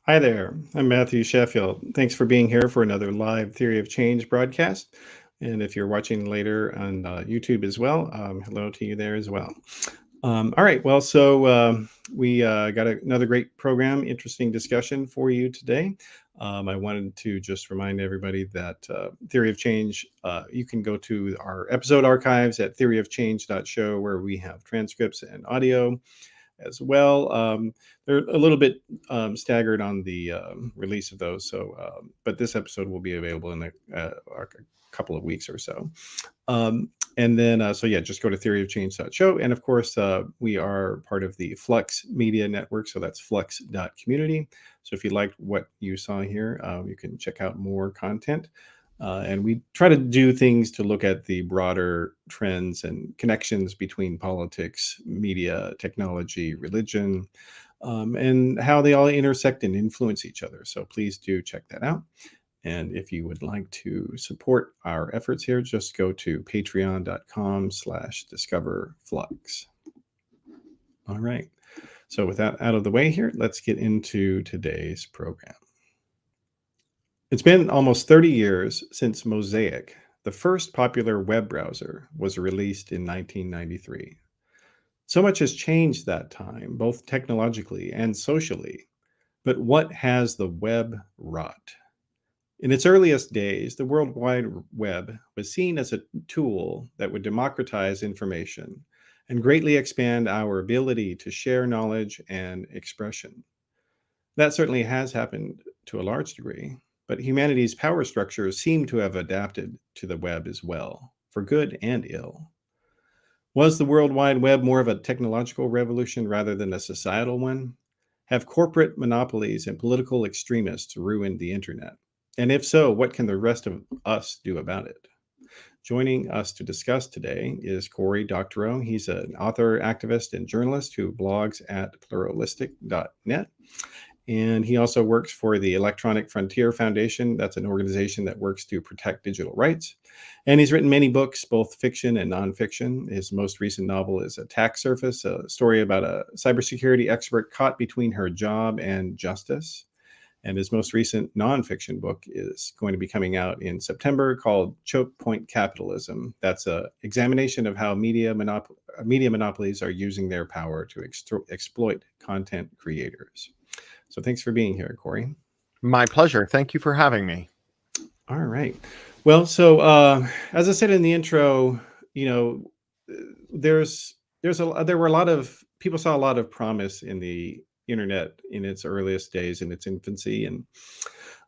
Hi there. I'm Matthew Sheffield. Thanks for being here for another live Theory of Change broadcast. And if you're watching later on YouTube as well, hello to you there as well. All right. Well, we got another great program, interesting discussion for you today. I wanted to just remind everybody that Theory of Change, you can go to our episode archives at theoryofchange.show, where we have transcripts and audio as well. They're a little bit staggered on the release of those, but this episode will be available in a couple of weeks or so. And then, just go to theoryofchange.show. And of course, we are part of the Flux Media Network. So that's flux.community. So if you liked what you saw here, you can check out more content. And we try to do things to look at the broader trends and connections between politics, media, technology, religion, and how they all intersect and influence each other. So please do check that out. And if you would like to support our efforts here, just go to patreon.com/discoverflux. All right. So with that out of the way here, let's get into today's program. It's been almost 30 years since Mosaic, the first popular web browser, was released in 1993. So much has changed that time, both technologically and socially. But what has the web wrought? In its earliest days, the World Wide Web was seen as a tool that would democratize information and greatly expand our ability to share knowledge and expression. That certainly has happened to a large degree, but humanity's power structures seem to have adapted to the web as well, for good and ill. Was the World Wide Web more of a technological revolution rather than a societal one? Have corporate monopolies and political extremists ruined the internet? And if so, what can the rest of us do about it? Joining us to discuss today is Cory Doctorow. He's an author, activist, and journalist who blogs at pluralistic.net. And he also works for the Electronic Frontier Foundation. That's an organization that works to protect digital rights. And he's written many books, both fiction and nonfiction. His most recent novel is Attack Surface, a story about a cybersecurity expert caught between her job and justice. And his most recent nonfiction book is going to be coming out in September, called Choke Point Capitalism. That's an examination of how media monopolies are using their power to exploit content creators. So thanks for being here, Cory. My pleasure. Thank you for having me. All right. Well, as I said in the intro, there were a lot of people saw a lot of promise in the internet in its earliest days, in its infancy, and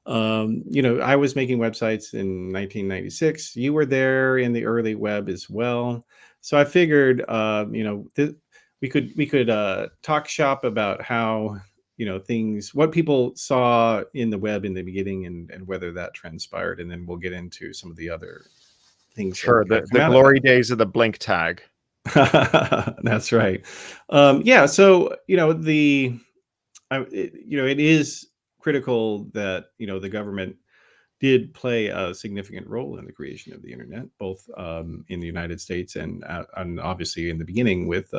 I was making websites in 1996. You were there in the early web as well, so I figured, we could talk shop about how what people saw in the web in the beginning, and whether that transpired, and then we'll get into some of the other things. Sure, the glory days of the blink tag. That's right. It is critical that the government did play a significant role in the creation of the internet, both in the United States and obviously in the beginning with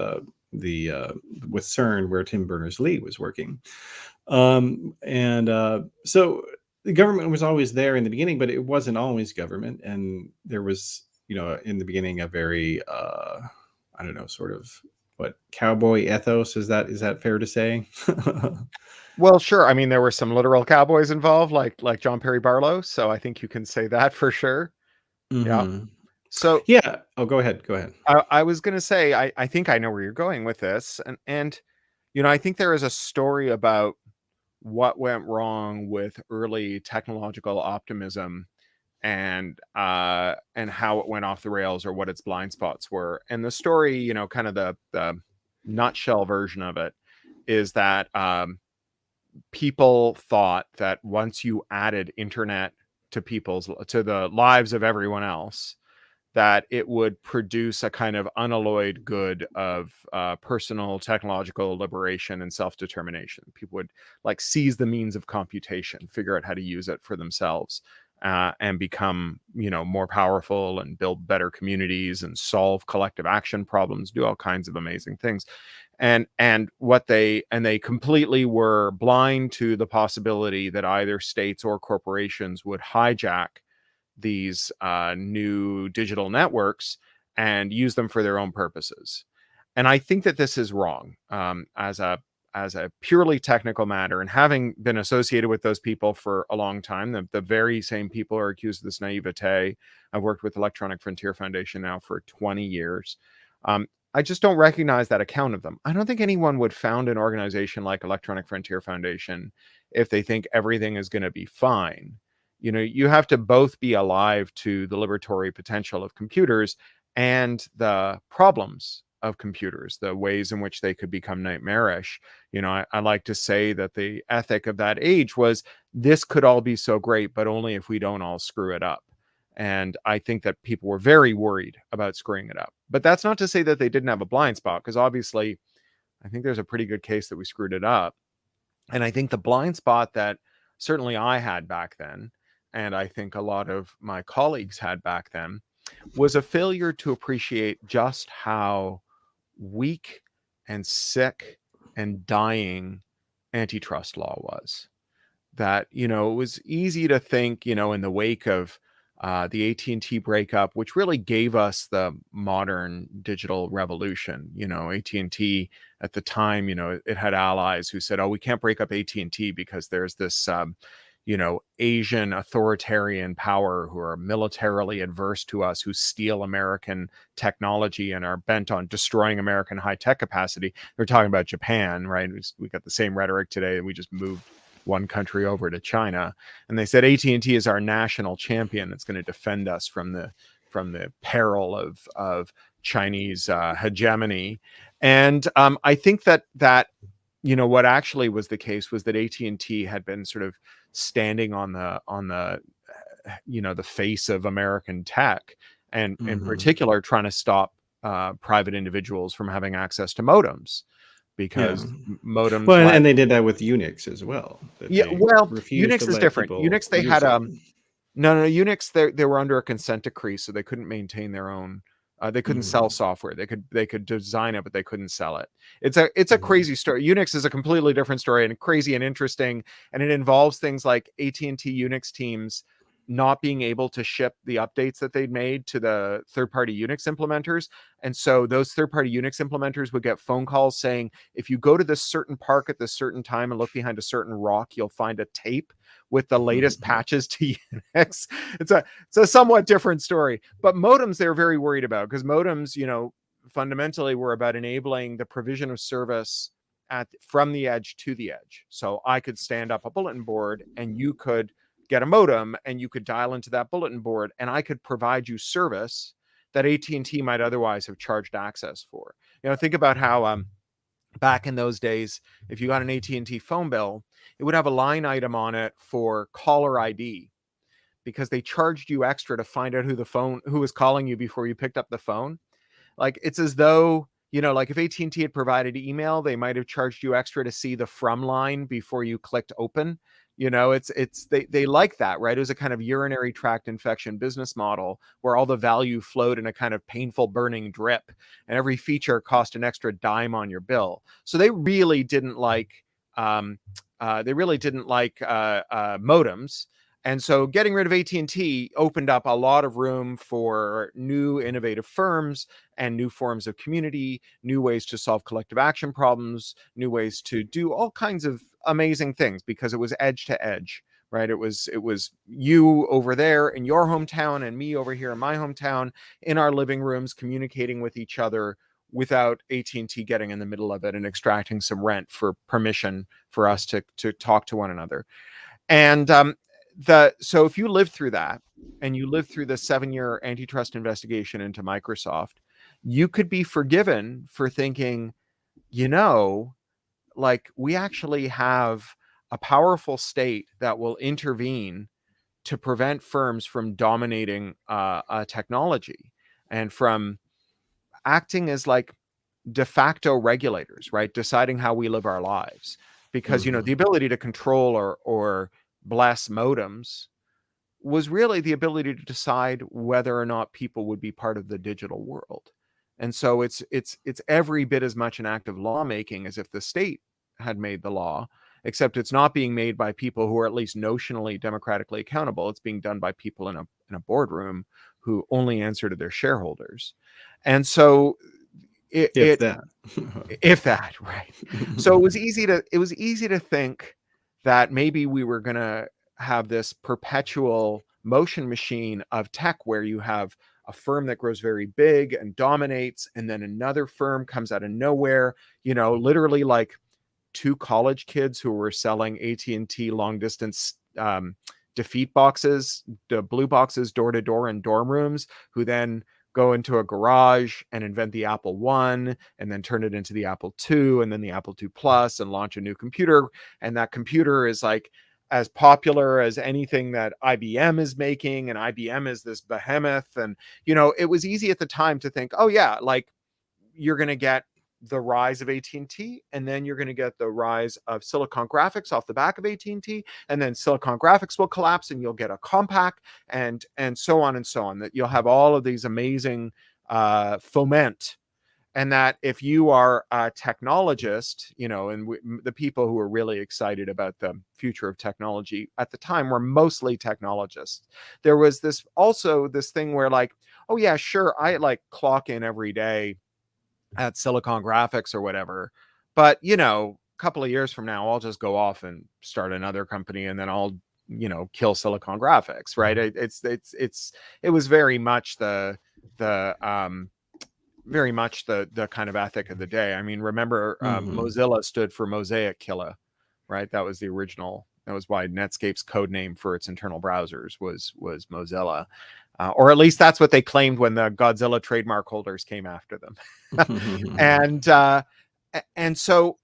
CERN, where Tim Berners-Lee was working. So the government was always there in the beginning, but it wasn't always government. And there was, in the beginning, a very, sort of cowboy ethos. Is that fair to say? Well, sure. I mean, there were some literal cowboys involved, like John Perry Barlow. So I think you can say that for sure. Mm-hmm. Yeah. So yeah. Oh, go ahead. I was going to say, I think I know where you're going with this. And I think there is a story about what went wrong with early technological optimism and how it went off the rails, or what its blind spots were. And the story, kind of the nutshell version of it is that people thought that once you added internet to the lives of everyone else, that it would produce a kind of unalloyed good of personal technological liberation and self-determination. People would seize the means of computation, figure out how to use it for themselves. and become, more powerful and build better communities and solve collective action problems, do all kinds of amazing things. And they completely were blind to the possibility that either states or corporations would hijack these new digital networks and use them for their own purposes. And I think that this is wrong, as a purely technical matter. And having been associated with those people for a long time, the very same people are accused of this naivete. I've worked with Electronic Frontier Foundation now for 20 years. I just don't recognize that account of them. I don't think anyone would found an organization like Electronic Frontier Foundation if they think everything is going to be fine. You have to both be alive to the liberatory potential of computers and the problems of computers, the ways in which they could become nightmarish. I like to say that the ethic of that age was, this could all be so great, but only if we don't all screw it up. And I think that people were very worried about screwing it up. But that's not to say that they didn't have a blind spot, because obviously I think there's a pretty good case that we screwed it up. And I think the blind spot that certainly I had back then, and I think a lot of my colleagues had back then, was a failure to appreciate just how weak and sick and dying antitrust law was. That, it was easy to think, in the wake of the AT&T breakup, which really gave us the modern digital revolution. AT&T at the time, it had allies who said, oh, we can't break up AT&T because there's this Asian authoritarian power who are militarily adverse to us, who steal American technology and are bent on destroying American high-tech capacity. They're talking about Japan, right? We got the same rhetoric today. We just moved one country over to China, and they said AT&T is our national champion. It's going to defend us from the peril of Chinese hegemony. And I think that what actually was the case was that AT&T had been sort of standing on the the face of American tech, and in particular trying to stop private individuals from having access to modems, because modems. Well, and they did that with Unix as well. Yeah, well, Unix is different. Unix, they had Unix, they were under a consent decree, so they couldn't maintain their own. They couldn't sell software. They could design it, but they couldn't sell it. It's a crazy story. Unix is a completely different story, and crazy and interesting, and it involves things like AT&T Unix teams not being able to ship the updates that they'd made to the third-party Unix implementers. And so those third-party Unix implementers would get phone calls saying, if you go to this certain park at this certain time and look behind a certain rock, you'll find a tape with the latest patches to Unix. It's a somewhat different story. But modems, they're very worried about, because modems, fundamentally were about enabling the provision of service from the edge to the edge. So I could stand up a bulletin board, and you could get a modem, and you could dial into that bulletin board, and I could provide you service that AT&T might otherwise have charged access for. Think about how back in those days, if you got an AT&T phone bill, it would have a line item on it for caller ID, because they charged you extra to find out who was calling you before you picked up the phone. Like, it's as though, like if AT&T had provided email, they might have charged you extra to see the from line before you clicked open. They like that, right? It was a kind of urinary tract infection business model where all the value flowed in a kind of painful burning drip, and every feature cost an extra dime on your bill. So they really didn't like modems. And so getting rid of AT&T opened up a lot of room for new innovative firms and new forms of community, new ways to solve collective action problems, new ways to do all kinds of amazing things, because it was edge to edge, right? It was you over there in your hometown and me over here in my hometown in our living rooms communicating with each other without AT&T getting in the middle of it and extracting some rent for permission for us to talk to one another. And so if you lived through that, and you lived through the 7-year antitrust investigation into Microsoft, you could be forgiven for thinking, like, we actually have a powerful state that will intervene to prevent firms from dominating a technology and from acting as like de facto regulators, right? Deciding how we live our lives. Because, the ability to control or bless modems was really the ability to decide whether or not people would be part of the digital world. And so it's every bit as much an act of lawmaking as if the state had made the law, except it's not being made by people who are at least notionally democratically accountable. It's being done by people in a boardroom who only answer to their shareholders. And so If that. if that, right. So it was easy to think that maybe we were going to have this perpetual motion machine of tech where you have a firm that grows very big and dominates, and then another firm comes out of nowhere, literally like two college kids who were selling AT&T long distance defeat boxes, the blue boxes, door to door in dorm rooms, who then go into a garage and invent the Apple One, and then turn it into the Apple II, and then the Apple II Plus, and launch a new computer. And that computer is like as popular as anything that IBM is making, and IBM is this behemoth. And it was easy at the time to think, oh yeah, like you're going to get the rise of AT&T, and then you're going to get the rise of Silicon Graphics off the back of AT&T, and then Silicon Graphics will collapse and you'll get a Compaq, and so on and so on, that you'll have all of these amazing foment. And that if you are a technologist, the people who were really excited about the future of technology at the time were mostly technologists. There was this thing where like, oh yeah, sure, I like clock in every day at Silicon Graphics or whatever, but a couple of years from now I'll just go off and start another company, and then I'll kill Silicon Graphics, right? It was very much the kind of ethic of the day. I mean, remember Mozilla stood for Mosaic Killer, right? That was the original. That was why Netscape's code name for its internal browsers was Mozilla. Or at least that's what they claimed when the Godzilla trademark holders came after them. And so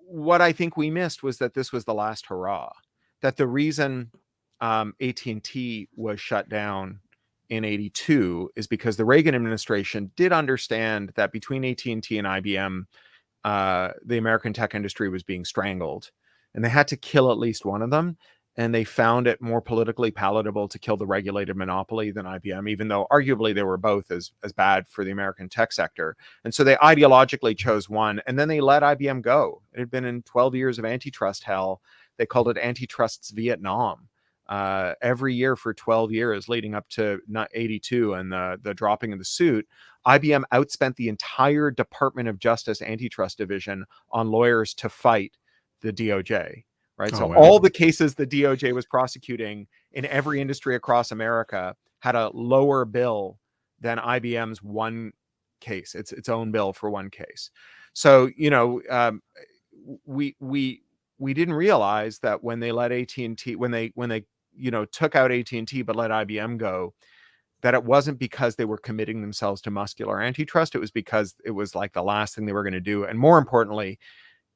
what I think we missed was that this was the last hurrah, that the reason AT&T was shut down in 82 is because the Reagan administration did understand that between AT&T and IBM, the American tech industry was being strangled, and they had to kill at least one of them. And they found it more politically palatable to kill the regulated monopoly than IBM, even though arguably they were both as bad for the American tech sector. And so they ideologically chose one, and then they let IBM go. It had been in 12 years of antitrust hell. They called it Antitrust's Vietnam. Every year for 12 years leading up to 82 and the dropping of the suit, IBM outspent the entire Department of Justice antitrust division on lawyers to fight the DOJ. Right. So all the cases the DOJ was prosecuting in every industry across America had a lower bill than IBM's one case, its own bill for one case. So, we didn't realize that when they let AT&T, when they took out AT&T but let IBM go, that it wasn't because they were committing themselves to muscular antitrust. It was because it was like the last thing they were going to do. And more importantly,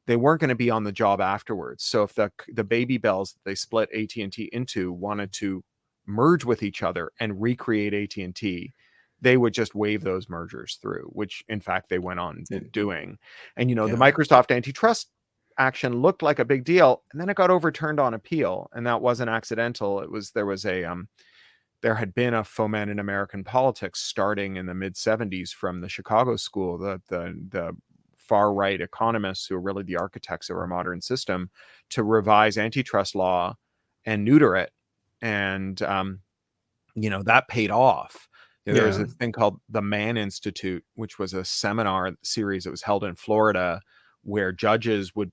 they weren't going to be on the job afterwards. So if the baby bells that they split AT&T into wanted to merge with each other and recreate AT&T, they would just wave those mergers through, which in fact they went on doing. And, the Microsoft antitrust action looked like a big deal, and then it got overturned on appeal. And that wasn't accidental. There had been a foment in American politics starting in the mid 70s from the Chicago school, the far-right economists who are really the architects of our modern system, to revise antitrust law and neuter it. And, that paid off. There was a thing called the Mann Institute, which was a seminar series that was held in Florida, where judges would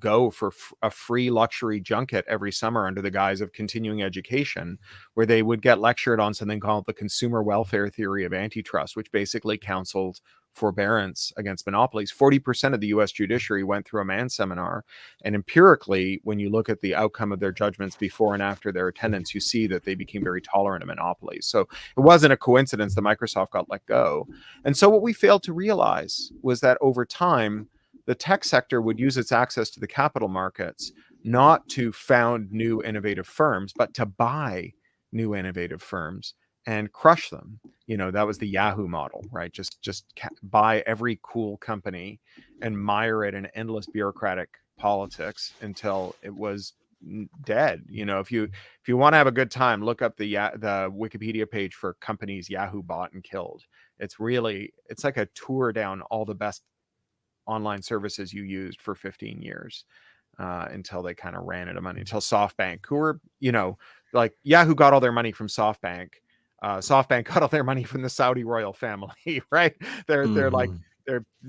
go for a free luxury junket every summer under the guise of continuing education, where they would get lectured on something called the consumer welfare theory of antitrust, which basically counseled forbearance against monopolies. 40% of the US judiciary went through a Mann seminar. And empirically, when you look at the outcome of their judgments before and after their attendance, you see that they became very tolerant of monopolies. So it wasn't a coincidence that Microsoft got let go. And so what we failed to realize was that over time, the tech sector would use its access to the capital markets not to found new innovative firms, but to buy new innovative firms and crush them. That was the Yahoo model, right? Just buy every cool company and mire it in endless bureaucratic politics until it was dead. If you want to have a good time, look up the Wikipedia page for companies Yahoo bought and killed. It's like a tour down all the best online services you used for 15 years until they kind of ran out of money, until SoftBank, who were, like Yahoo got all their money from SoftBank. SoftBank got all their money from the Saudi royal family, right? They're like,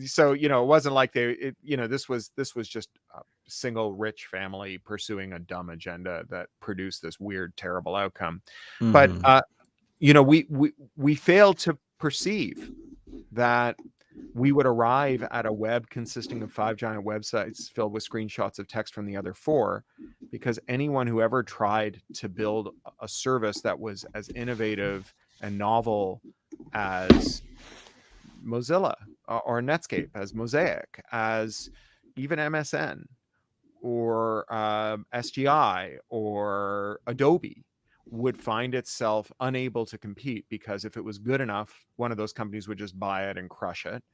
so, it wasn't like this was just a single rich family pursuing a dumb agenda that produced this weird, terrible outcome. But, we failed to perceive that we would arrive at a web consisting of 5 giant websites filled with screenshots of text from the other 4, because anyone who ever tried to build a service that was as innovative and novel as Mozilla or Netscape, as Mosaic, as even MSN or SGI or Adobe, would find itself unable to compete, because if it was good enough, one of those companies would just buy it and crush it.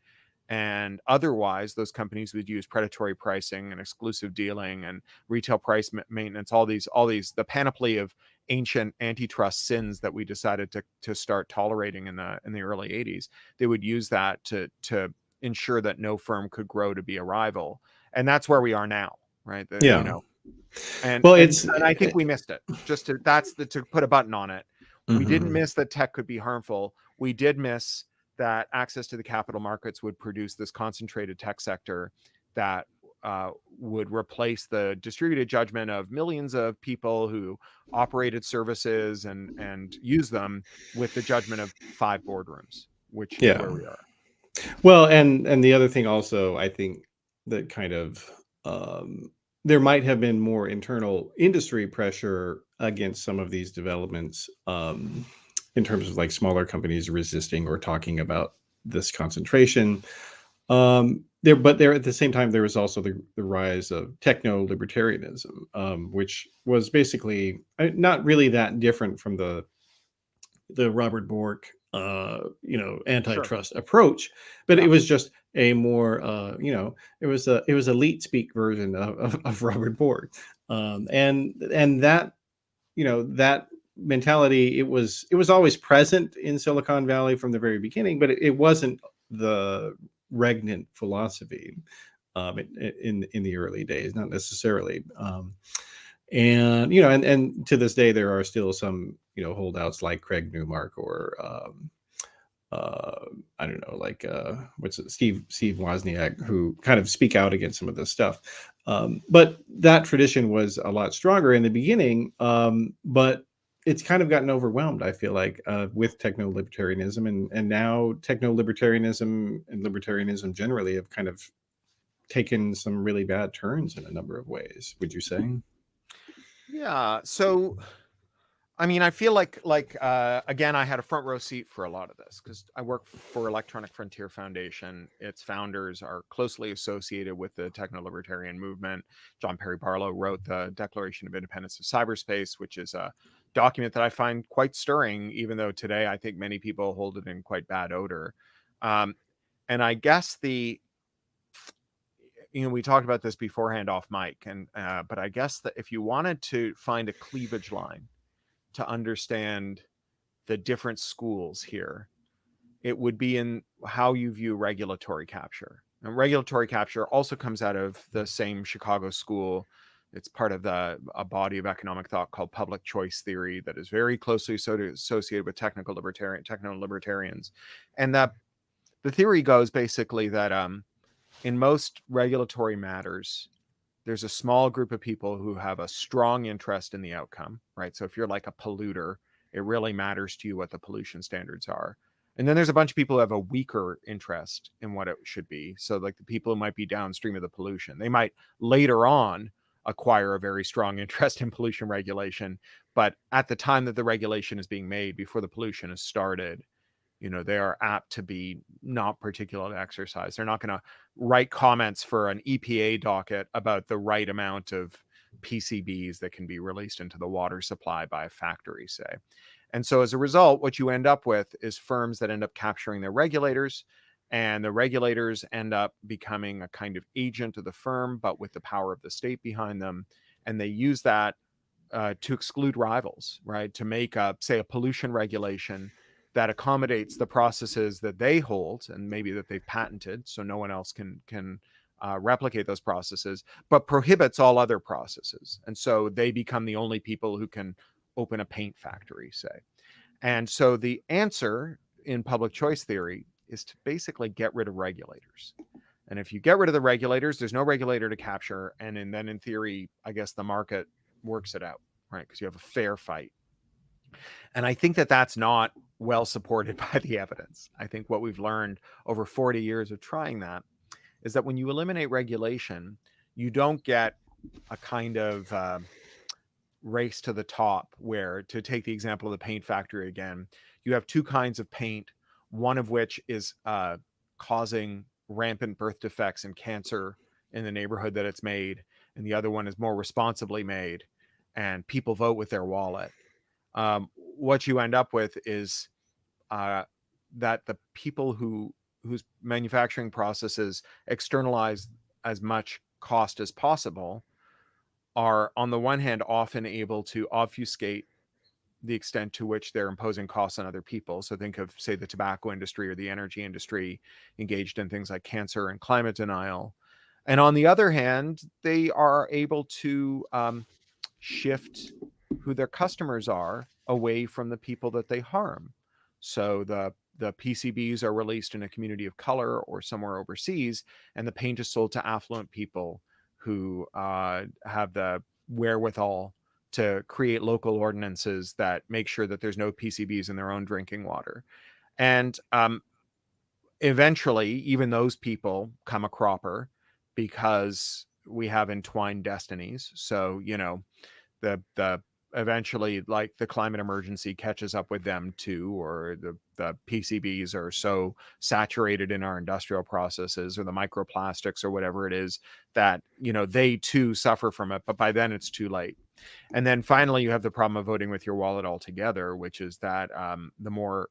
And otherwise, those companies would use predatory pricing and exclusive dealing and retail price maintenance, all these, the panoply of ancient antitrust sins that we decided to start tolerating in the early 80s. They would use that to ensure that no firm could grow to be a rival. And that's where we are now, right? And I think we missed it. To put a button on it, we didn't miss that tech could be harmful. We did miss that access to the capital markets would produce this concentrated tech sector that would replace the distributed judgment of millions of people who operated services and use them with the judgment of 5 boardrooms, which is where we are. Well, and the other thing also, I think that kind of there might have been more internal industry pressure against some of these developments, in terms of like smaller companies resisting or talking about this concentration. But at the same time, there was also the rise of techno-libertarianism, which was basically not really that different from the Robert Bork, antitrust approach, but it was just a more, it was a elite speak version of Robert Bork, and that, that mentality, it was always present in Silicon Valley from the very beginning, but it wasn't the regnant philosophy in the early days, not necessarily. And and to this day there are still some holdouts like Craig Newmark or I don't know, like Steve Wozniak, who kind of speak out against some of this stuff. But that tradition was a lot stronger in the beginning, but it's kind of gotten overwhelmed, I feel like, with techno-libertarianism, and now techno-libertarianism and libertarianism generally have kind of taken some really bad turns in a number of ways, would you say? Yeah. So, I mean, I feel like again, I had a front row seat for a lot of this because I work for Electronic Frontier Foundation. Its founders are closely associated with the techno-libertarian movement. John Perry Barlow wrote the Declaration of Independence of Cyberspace, which is a document that I find quite stirring, even though today I think many people hold it in quite bad odor. And I guess we talked about this beforehand off mic, but I guess that if you wanted to find a cleavage line to understand the different schools here, it would be in how you view regulatory capture. And regulatory capture also comes out of the same Chicago school. It's part of a body of economic thought called public choice theory that is very closely associated with techno-libertarians. And that the theory goes basically that in most regulatory matters, there's a small group of people who have a strong interest in the outcome, right? So if you're like a polluter, it really matters to you what the pollution standards are. And then there's a bunch of people who have a weaker interest in what it should be. So like the people who might be downstream of the pollution, they might later on acquire a very strong interest in pollution regulation. But at the time that the regulation is being made, before the pollution has started, they are apt to be not particularly exercised. They're not going to write comments for an EPA docket about the right amount of PCBs that can be released into the water supply by a factory, say. And so as a result, what you end up with is firms that end up capturing their regulators, and the regulators end up becoming a kind of agent of the firm, but with the power of the state behind them. and they use that to exclude rivals, right? To make say a pollution regulation that accommodates the processes that they hold and maybe that they've patented, so no one else can replicate those processes, but prohibits all other processes. And so they become the only people who can open a paint factory, say. And so the answer in public choice theory is to basically get rid of regulators. And if you get rid of the regulators, there's no regulator to capture. And then in theory, I guess the market works it out, right? Because you have a fair fight. And I think that that's not well supported by the evidence. I think what we've learned over 40 years of trying that is that when you eliminate regulation, you don't get a kind of race to the top where, to take the example of the paint factory again, you have two kinds of paint, one of which is causing rampant birth defects and cancer in the neighborhood that it's made, and the other one is more responsibly made, and people vote with their wallet. What you end up with is that the people whose manufacturing processes externalize as much cost as possible are, on the one hand, often able to obfuscate the extent to which they're imposing costs on other people. So think of, say, the tobacco industry or the energy industry engaged in things like cancer and climate denial. And on the other hand, they are able to shift who their customers are away from the people that they harm. So the PCBs are released in a community of color or somewhere overseas, and the paint is sold to affluent people who have the wherewithal to create local ordinances that make sure that there's no PCBs in their own drinking water. And eventually, even those people come a cropper because we have entwined destinies. So, the eventually, like, the climate emergency catches up with them too, or the PCBs are so saturated in our industrial processes, or the microplastics or whatever it is, that they too suffer from it, but by then it's too late. And then finally you have the problem of voting with your wallet altogether, which is that the more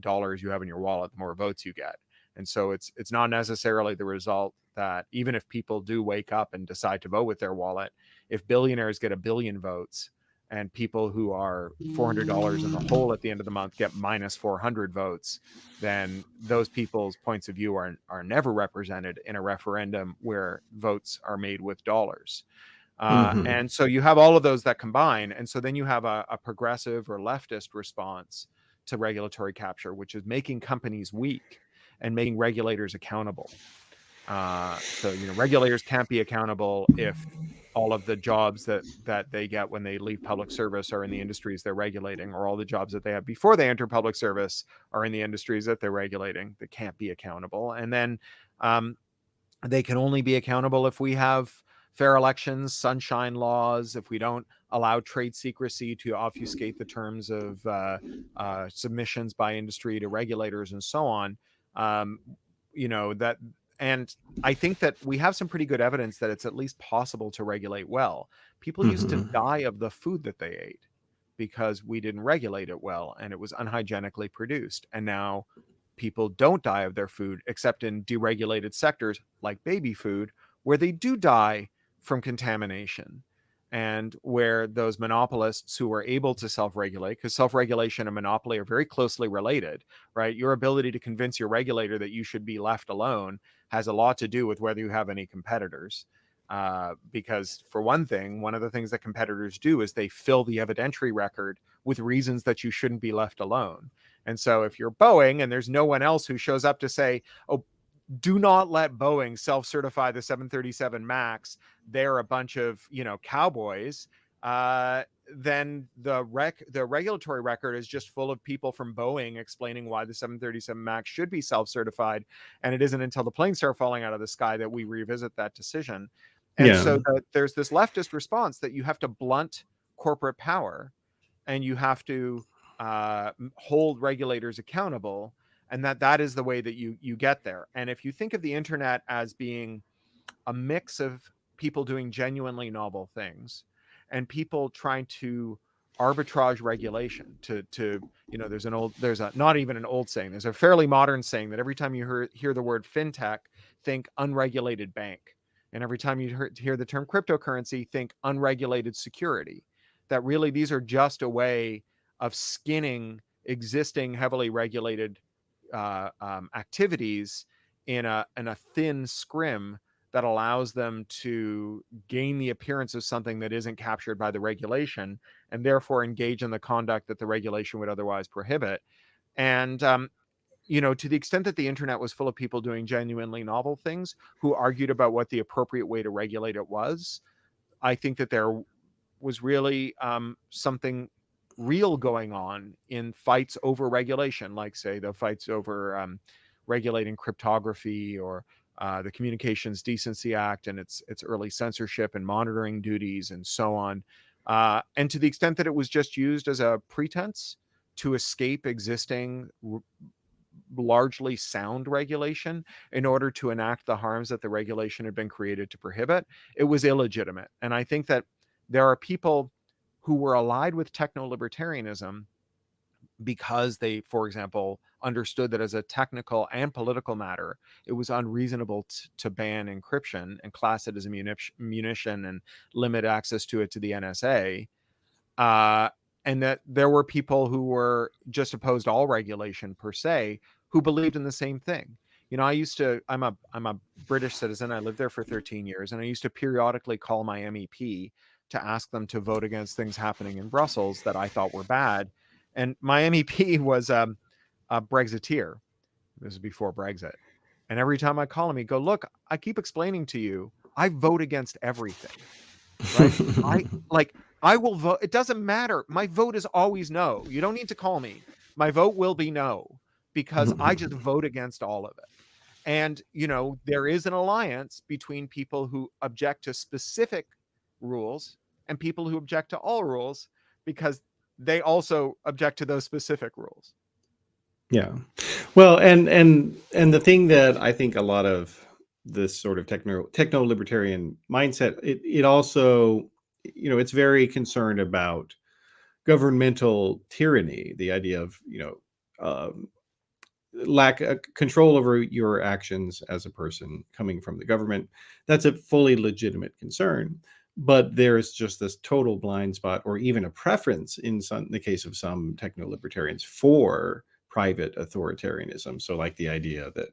dollars you have in your wallet, the more votes you get. And so it's not necessarily the result that, even if people do wake up and decide to vote with their wallet, if billionaires get 1 billion votes and people who are $400 in the hole at the end of the month get minus 400 votes, then those people's points of view are never represented in a referendum where votes are made with dollars. And so you have all of those that combine. And so then you have a progressive or leftist response to regulatory capture, which is making companies weak and making regulators accountable. So regulators can't be accountable if all of the jobs that they get when they leave public service are in the industries they're regulating, or all the jobs that they have before they enter public service are in the industries that they're regulating. They can't be accountable. And then they can only be accountable if we have fair elections, sunshine laws, if we don't allow trade secrecy to obfuscate the terms of submissions by industry to regulators and so on. That, and I think that we have some pretty good evidence that it's at least possible to regulate well. People used to die of the food that they ate because we didn't regulate it well and it was unhygienically produced. And now people don't die of their food except in deregulated sectors like baby food, where they do die from contamination, and where those monopolists who are able to self-regulate, because self-regulation and monopoly are very closely related, right? Your ability to convince your regulator that you should be left alone has a lot to do with whether you have any competitors. Because for one thing, one of the things that competitors do is they fill the evidentiary record with reasons that you shouldn't be left alone. And so if you're Boeing and there's no one else who shows up to say, oh, do not let Boeing self-certify the 737 MAX, they're a bunch of cowboys, then the regulatory record is just full of people from Boeing explaining why the 737 MAX should be self-certified, and it isn't until the planes start falling out of the sky that we revisit that decision. And so there's this leftist response that you have to blunt corporate power and you have to hold regulators accountable, and that is the way that you get there. And if you think of the internet as being a mix of people doing genuinely novel things and people trying to arbitrage regulation to there's a not even an old saying, there's a fairly modern saying that every time you hear the word fintech, think unregulated bank. And every time you hear the term cryptocurrency, think unregulated security. That really these are just a way of skinning existing heavily regulated activities in a thin scrim that allows them to gain the appearance of something that isn't captured by the regulation, and therefore engage in the conduct that the regulation would otherwise prohibit. And to the extent that the internet was full of people doing genuinely novel things who argued about what the appropriate way to regulate it was, I think that there was really something real going on in fights over regulation, like, say, the fights over regulating cryptography, or the Communications Decency Act and its early censorship and monitoring duties and so on. And to the extent that it was just used as a pretense to escape existing largely sound regulation in order to enact the harms that the regulation had been created to prohibit, it was illegitimate. And I think that there are people who were allied with techno-libertarianism because they, for example, understood that as a technical and political matter, it was unreasonable to ban encryption and class it as a munition and limit access to it to the NSA. Uh, and that there were people who were just opposed to all regulation per se, who believed in the same thing. I'm a British citizen. I lived there for 13 years, and I used to periodically call my MEP to ask them to vote against things happening in Brussels that I thought were bad. And my MEP was a Brexiteer. This is before Brexit. And every time I call him, he go, "Look, I keep explaining to you, I vote against everything, right? I like I will vote. It doesn't matter. My vote is always no. You don't need to call me. My vote will be no, because I just vote against all of it." And, there is an alliance between people who object to specific rules and people who object to all rules, because they also object to those specific rules. Yeah. Well, and the thing that I think a lot of this sort of techno libertarian mindset, it also, it's very concerned about governmental tyranny, the idea of, um, lack of control over your actions as a person coming from the government. That's a fully legitimate concern, but there's just this total blind spot, or even a preference in the case of some techno libertarians, for private authoritarianism. So like the idea that,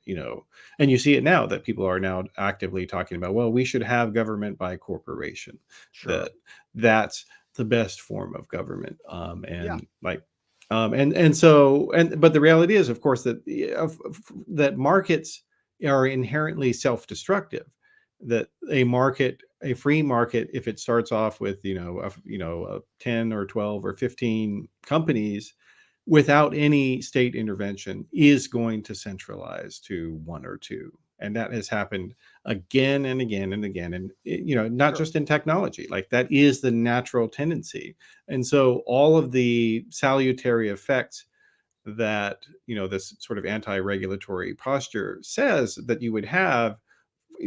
and you see it now, that people are now actively talking about, well, we should have government by corporation, Sure. that that's the best form of government. Yeah. And like, but the reality is, of course, that markets are inherently self-destructive. That a free market, if it starts off with 10 or 12 or 15 companies without any state intervention, is going to centralize to one or two. And that has happened again and again and again. And, not Sure. just in technology, like that is the natural tendency. And so all of the salutary effects that, this sort of anti-regulatory posture says that you would have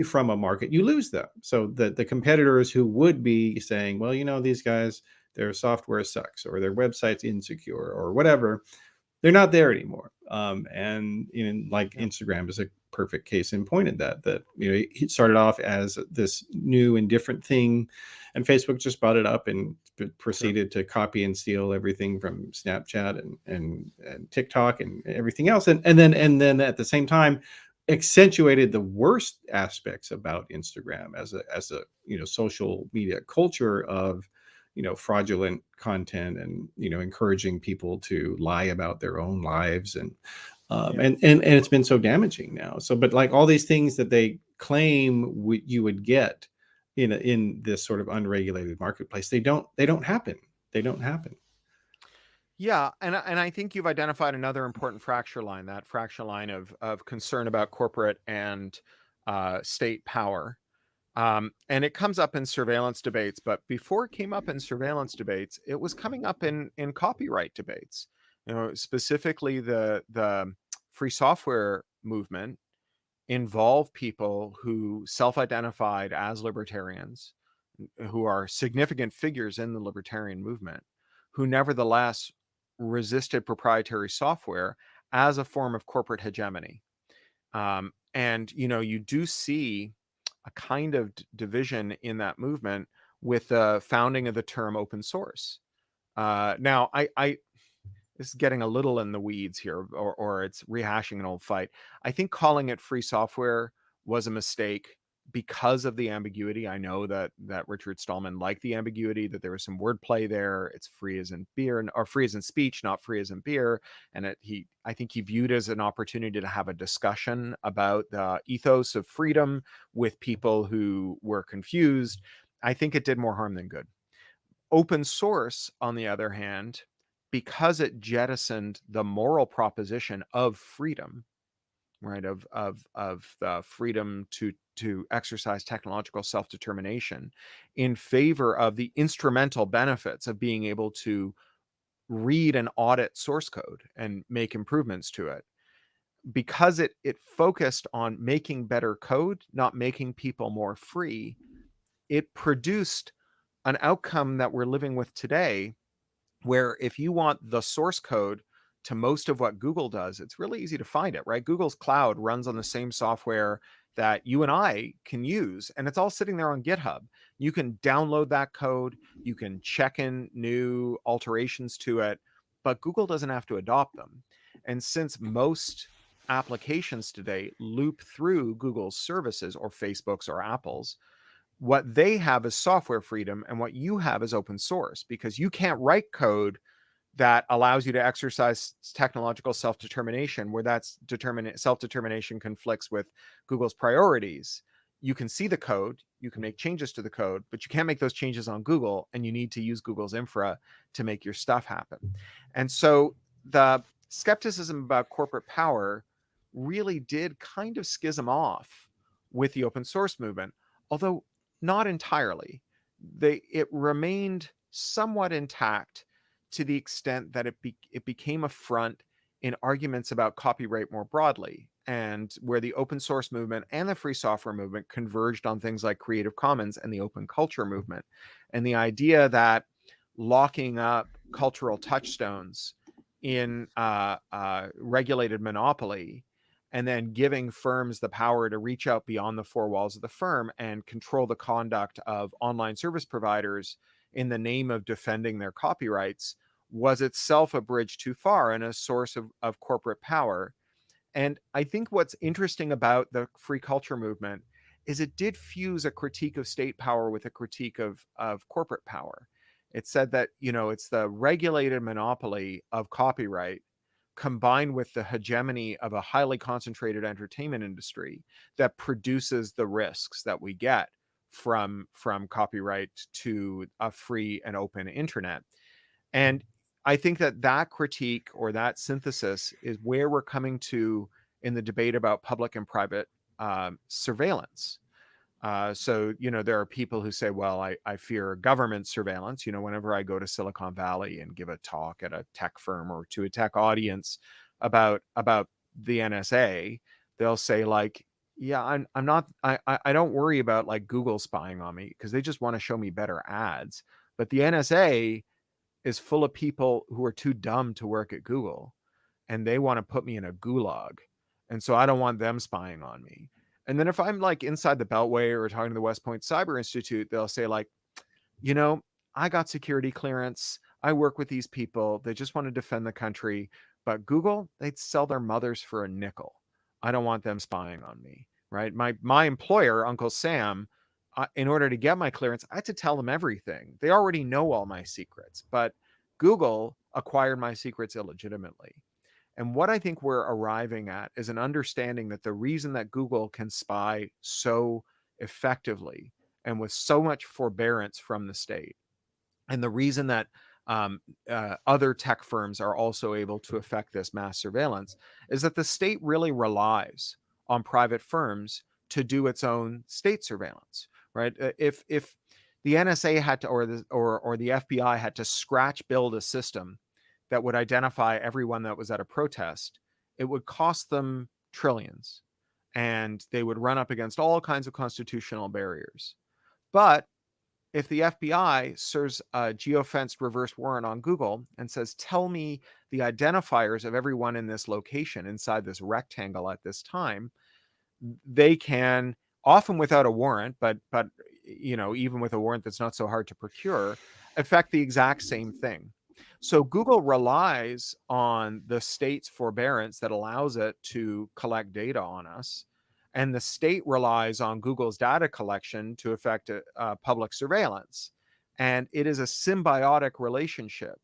from a market, you lose them. So that the competitors who would be saying, well, these guys, their software sucks, or their website's insecure, or whatever, they're not there anymore. And like Yeah. Instagram is a perfect case in point in that it started off as this new and different thing, and Facebook just bought it up and Sure. proceeded to copy and steal everything from Snapchat and TikTok and everything else, and then at the same time accentuated the worst aspects about Instagram as a social media culture of fraudulent content, and encouraging people to lie about their own lives, and Yeah. and it's been so damaging now. So, but like all these things that they claim you would get in this sort of unregulated marketplace, they don't happen. They don't happen. Yeah, and I think you've identified another important fracture line, that fracture line of concern about corporate and state power. And it comes up in surveillance debates, but before it came up in surveillance debates, it was coming up in copyright debates. Specifically the free software movement involved people who self-identified as libertarians, who are significant figures in the libertarian movement, who nevertheless resisted proprietary software as a form of corporate hegemony. And you do see a kind of division in that movement with the founding of the term open source. Now, this is getting a little in the weeds here, or it's rehashing an old fight. I think calling it free software was a mistake because of the ambiguity. I know that Richard Stallman liked the ambiguity, that there was some wordplay there. It's free as in beer, or free as in speech, not free as in beer. And I think he viewed it as an opportunity to have a discussion about the ethos of freedom with people who were confused. I think it did more harm than good. Open source, on the other hand, because it jettisoned the moral proposition of freedom, right, of the freedom to exercise technological self-determination in favor of the instrumental benefits of being able to read and audit source code and make improvements to it. Because it focused on making better code, not making people more free, it produced an outcome that we're living with today, where if you want the source code to most of what Google does, it's really easy to find it, right? Google's cloud runs on the same software that you and I can use, and it's all sitting there on GitHub. You can download that code, you can check in new alterations to it, but Google doesn't have to adopt them. And since most applications today loop through Google's services, or Facebook's, or Apple's, what they have is software freedom, and what you have is open source, because you can't write code that allows you to exercise technological self-determination where self-determination conflicts with Google's priorities. You can see the code, you can make changes to the code, but you can't make those changes on Google, and you need to use Google's infra to make your stuff happen. And so the skepticism about corporate power really did kind of schism off with the open source movement, although not entirely. It remained somewhat intact to the extent that it became a front in arguments about copyright more broadly, and where the open source movement and the free software movement converged on things like Creative Commons and the open culture movement, and the idea that locking up cultural touchstones in regulated monopoly, and then giving firms the power to reach out beyond the four walls of the firm and control the conduct of online service providers in the name of defending their copyrights, was itself a bridge too far and a source of corporate power. And I think what's interesting about the free culture movement is it did fuse a critique of state power with a critique of corporate power. It said that, it's the regulated monopoly of copyright combined with the hegemony of a highly concentrated entertainment industry that produces the risks that we get from copyright to a free and open internet. And I think that critique, or that synthesis, is where we're coming to in the debate about public and private surveillance. So, there are people who say, well, I fear government surveillance. Whenever I go to Silicon Valley and give a talk at a tech firm or to a tech audience about the NSA, they'll say, like, yeah, I don't worry about like Google spying on me, because they just want to show me better ads. But the NSA is full of people who are too dumb to work at Google, and they want to put me in a gulag. And so I don't want them spying on me. And then if I'm like inside the Beltway or talking to the West Point Cyber Institute, they'll say, like, I got security clearance. I work with these people. They just want to defend the country. But Google, they'd sell their mothers for a nickel. I don't want them spying on me, right? My employer, Uncle Sam, in order to get my clearance, I had to tell them everything. They already know all my secrets, but Google acquired my secrets illegitimately. And what I think we're arriving at is an understanding that the reason that Google can spy so effectively and with so much forbearance from the state, and the reason that other tech firms are also able to effect this mass surveillance, is that the state really relies on private firms to do its own state surveillance, right? If the NSA had to, or the FBI had to scratch build a system that would identify everyone that was at a protest, it would cost them trillions, and they would run up against all kinds of constitutional barriers. But if the FBI serves a geofenced reverse warrant on Google and says, tell me the identifiers of everyone in this location inside this rectangle at this time, they can often without a warrant, but even with a warrant that's not so hard to procure, affect the exact same thing. So Google relies on the state's forbearance that allows it to collect data on us, and the state relies on Google's data collection to affect public surveillance. And it is a symbiotic relationship,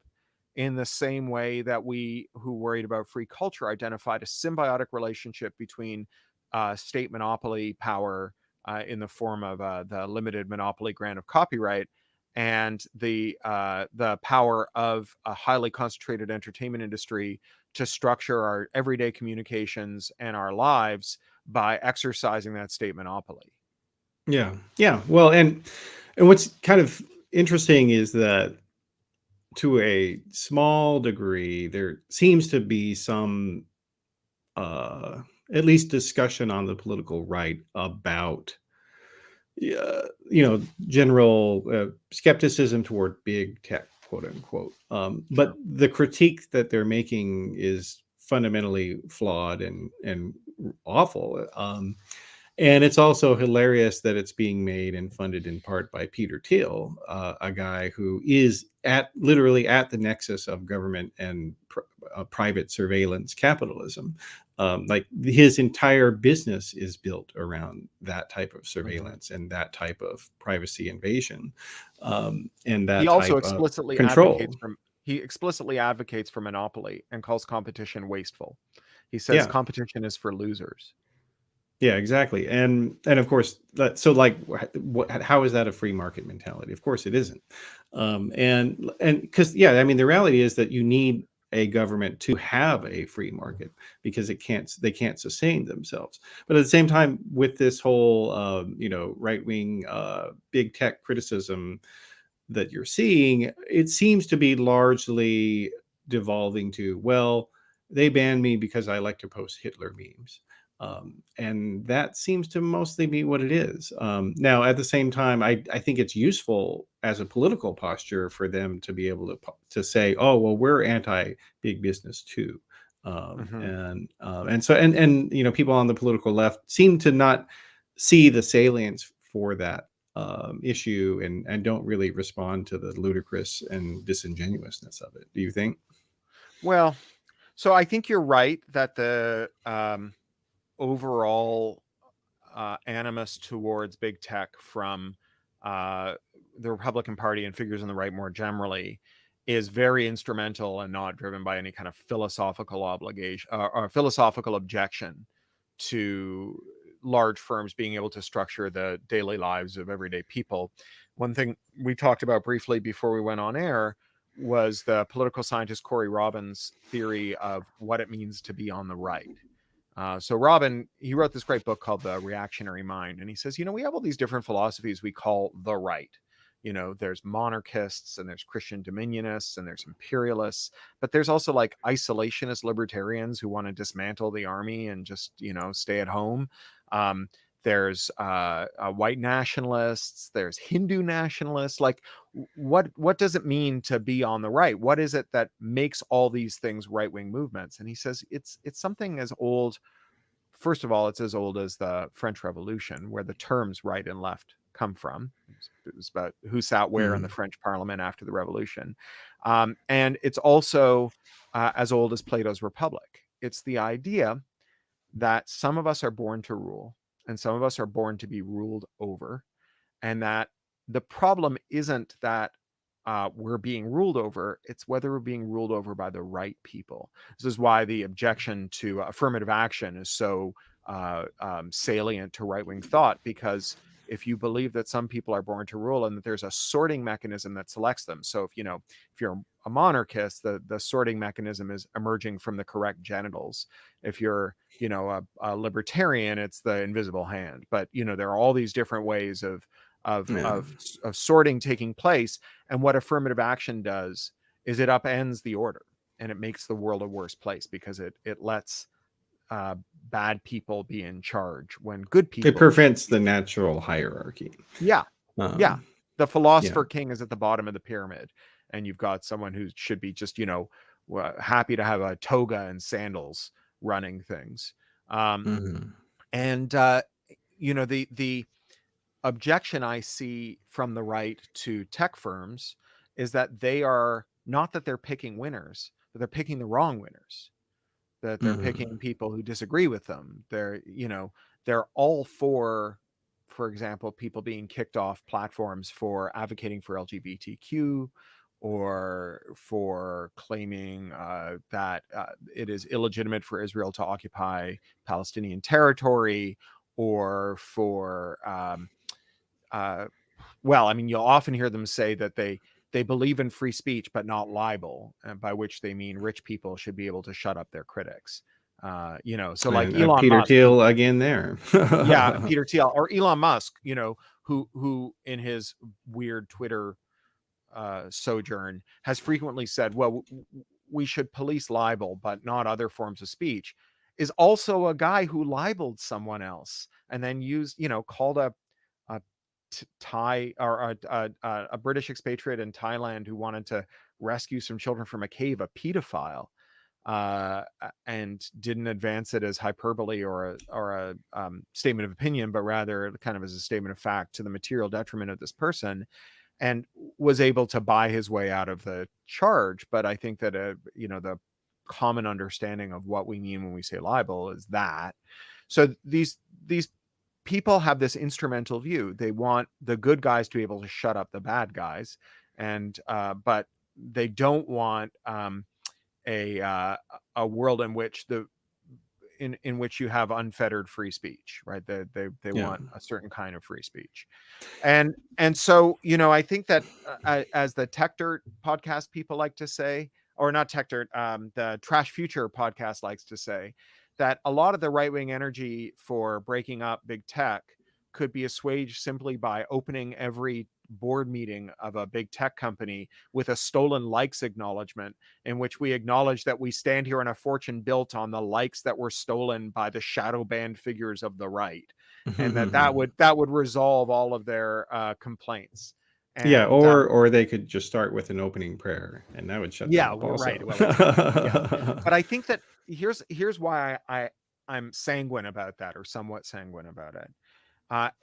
in the same way that we, who worried about free culture, identified a symbiotic relationship between state monopoly power in the form of the limited monopoly grant of copyright, and the power of a highly concentrated entertainment industry to structure our everyday communications and our lives by exercising that state monopoly. Yeah. Yeah. Well, and what's kind of interesting is that to a small degree, there seems to be some uh, at least discussion on the political right about general skepticism toward big tech, quote unquote. But Sure. the critique that they're making is fundamentally flawed and awful. And it's also hilarious that it's being made and funded in part by Peter Thiel, a guy who is literally at the nexus of government and private surveillance capitalism. Like his entire business is built around that type of Mhm. surveillance and that type of privacy invasion, and He that also type of explicitly advocates control. for monopoly and calls competition wasteful. He says Yeah. competition is for losers. Yeah, exactly. And of course, so like, how is that a free market mentality? Of course, it isn't. And because yeah, I mean, the reality is that you need a government to have a free market because they can't sustain themselves. But at the same time, with this whole right wing big tech criticism that you're seeing, it seems to be largely devolving to, well, they banned me because I like to post Hitler memes. And that seems to mostly be what it is. Now, at the same time, I think it's useful as a political posture for them to be able to say, oh, well, we're anti big business too. Mhm. And so people on the political left seem to not see the salience for that issue and don't really respond to the ludicrous and disingenuousness of it. Do you think? Well, so I think you're right that the overall animus towards big tech from uh, the Republican Party and figures on the right more generally is very instrumental and not driven by any kind of philosophical obligation or philosophical objection to large firms being able to structure the daily lives of everyday people. One thing we talked about briefly before we went on air was the political scientist Cory Robbins' theory of what it means to be on the right. So Robin, he wrote this great book called The Reactionary Mind, and he says, we have all these different philosophies we call the right. There's monarchists and there's Christian dominionists and there's imperialists, but there's also like isolationist libertarians who want to dismantle the army and just, stay at home. Um, there's white nationalists, there's Hindu nationalists. Like, what does it mean to be on the right? What is it that makes all these things right wing movements? And he says it's something as old. First of all, it's as old as the French Revolution, where the terms right and left come from. It was about who sat where in the Mm. French Parliament after the Revolution, and it's also as old as Plato's Republic. It's the idea that some of us are born to rule, and some of us are born to be ruled over, and that the problem isn't that we're being ruled over, it's whether we're being ruled over by the right people. This is why the objection to affirmative action is so salient to right-wing thought, because if you believe that some people are born to rule and that there's a sorting mechanism that selects them, so if you're a monarchist, the sorting mechanism is emerging from the correct genitals. If you're a libertarian, it's the invisible hand. But there are all these different ways of of Yeah. of of sorting taking place, and what affirmative action does is it upends the order, and it makes the world a worse place, because it lets uh, bad people be in charge when good It people should prevents be. the natural hierarchy. Yeah, yeah. Um, The yeah. philosopher king is at the bottom of the pyramid, and you've got someone who should be just happy to have a toga and sandals running things. Um, Mhm. and the objection I see from the right to tech firms is that they are not that they're picking winners, but they're picking the wrong winners. That they're Hmm. picking people who disagree with them. They're all for example, people being kicked off platforms for advocating for LGBTQ or for claiming that it is illegitimate for Israel to occupy Palestinian territory, or for uh, well, I mean, you'll often hear them say that they believe in free speech but not libel, by which they mean rich people should be able to shut up their critics. So like And Elon Peter Musk, Thiel again there. yeah, Peter Thiel, or Elon Musk, who in his weird Twitter sojourn has frequently said, well, we should police libel but not other forms of speech, is also a guy who libeled someone else and then called a Thai, or a British expatriate in Thailand who wanted to rescue some children from a cave, a pedophile, and didn't advance it as hyperbole or a statement of opinion, but rather kind of as a statement of fact to the material detriment of this person, and was able to buy his way out of the charge. But I think that the common understanding of what we mean when we say libel is that. So these people have this instrumental view. They want the good guys to be able to shut up the bad guys, and but they don't want a world in which in which you have unfettered free speech, right? They Yeah. want a certain kind of free speech. And so, I think that as the Tech Dirt podcast people like to say, or not Tech Dirt, the Trash Future podcast likes to say, that a lot of the right wing energy for breaking up big tech could be assuaged simply by opening every board meeting of a big tech company with a stolen likes acknowledgement, in which we acknowledge that we stand here on a fortune built on the likes that were stolen by the shadow banned figures of the right, and that would resolve all of their complaints. Yeah, And or they could just start with an opening prayer, and that would shut them yeah, up right. also. Well, exactly. Yeah, but I think that here's why I'm sanguine about that, or somewhat sanguine about it.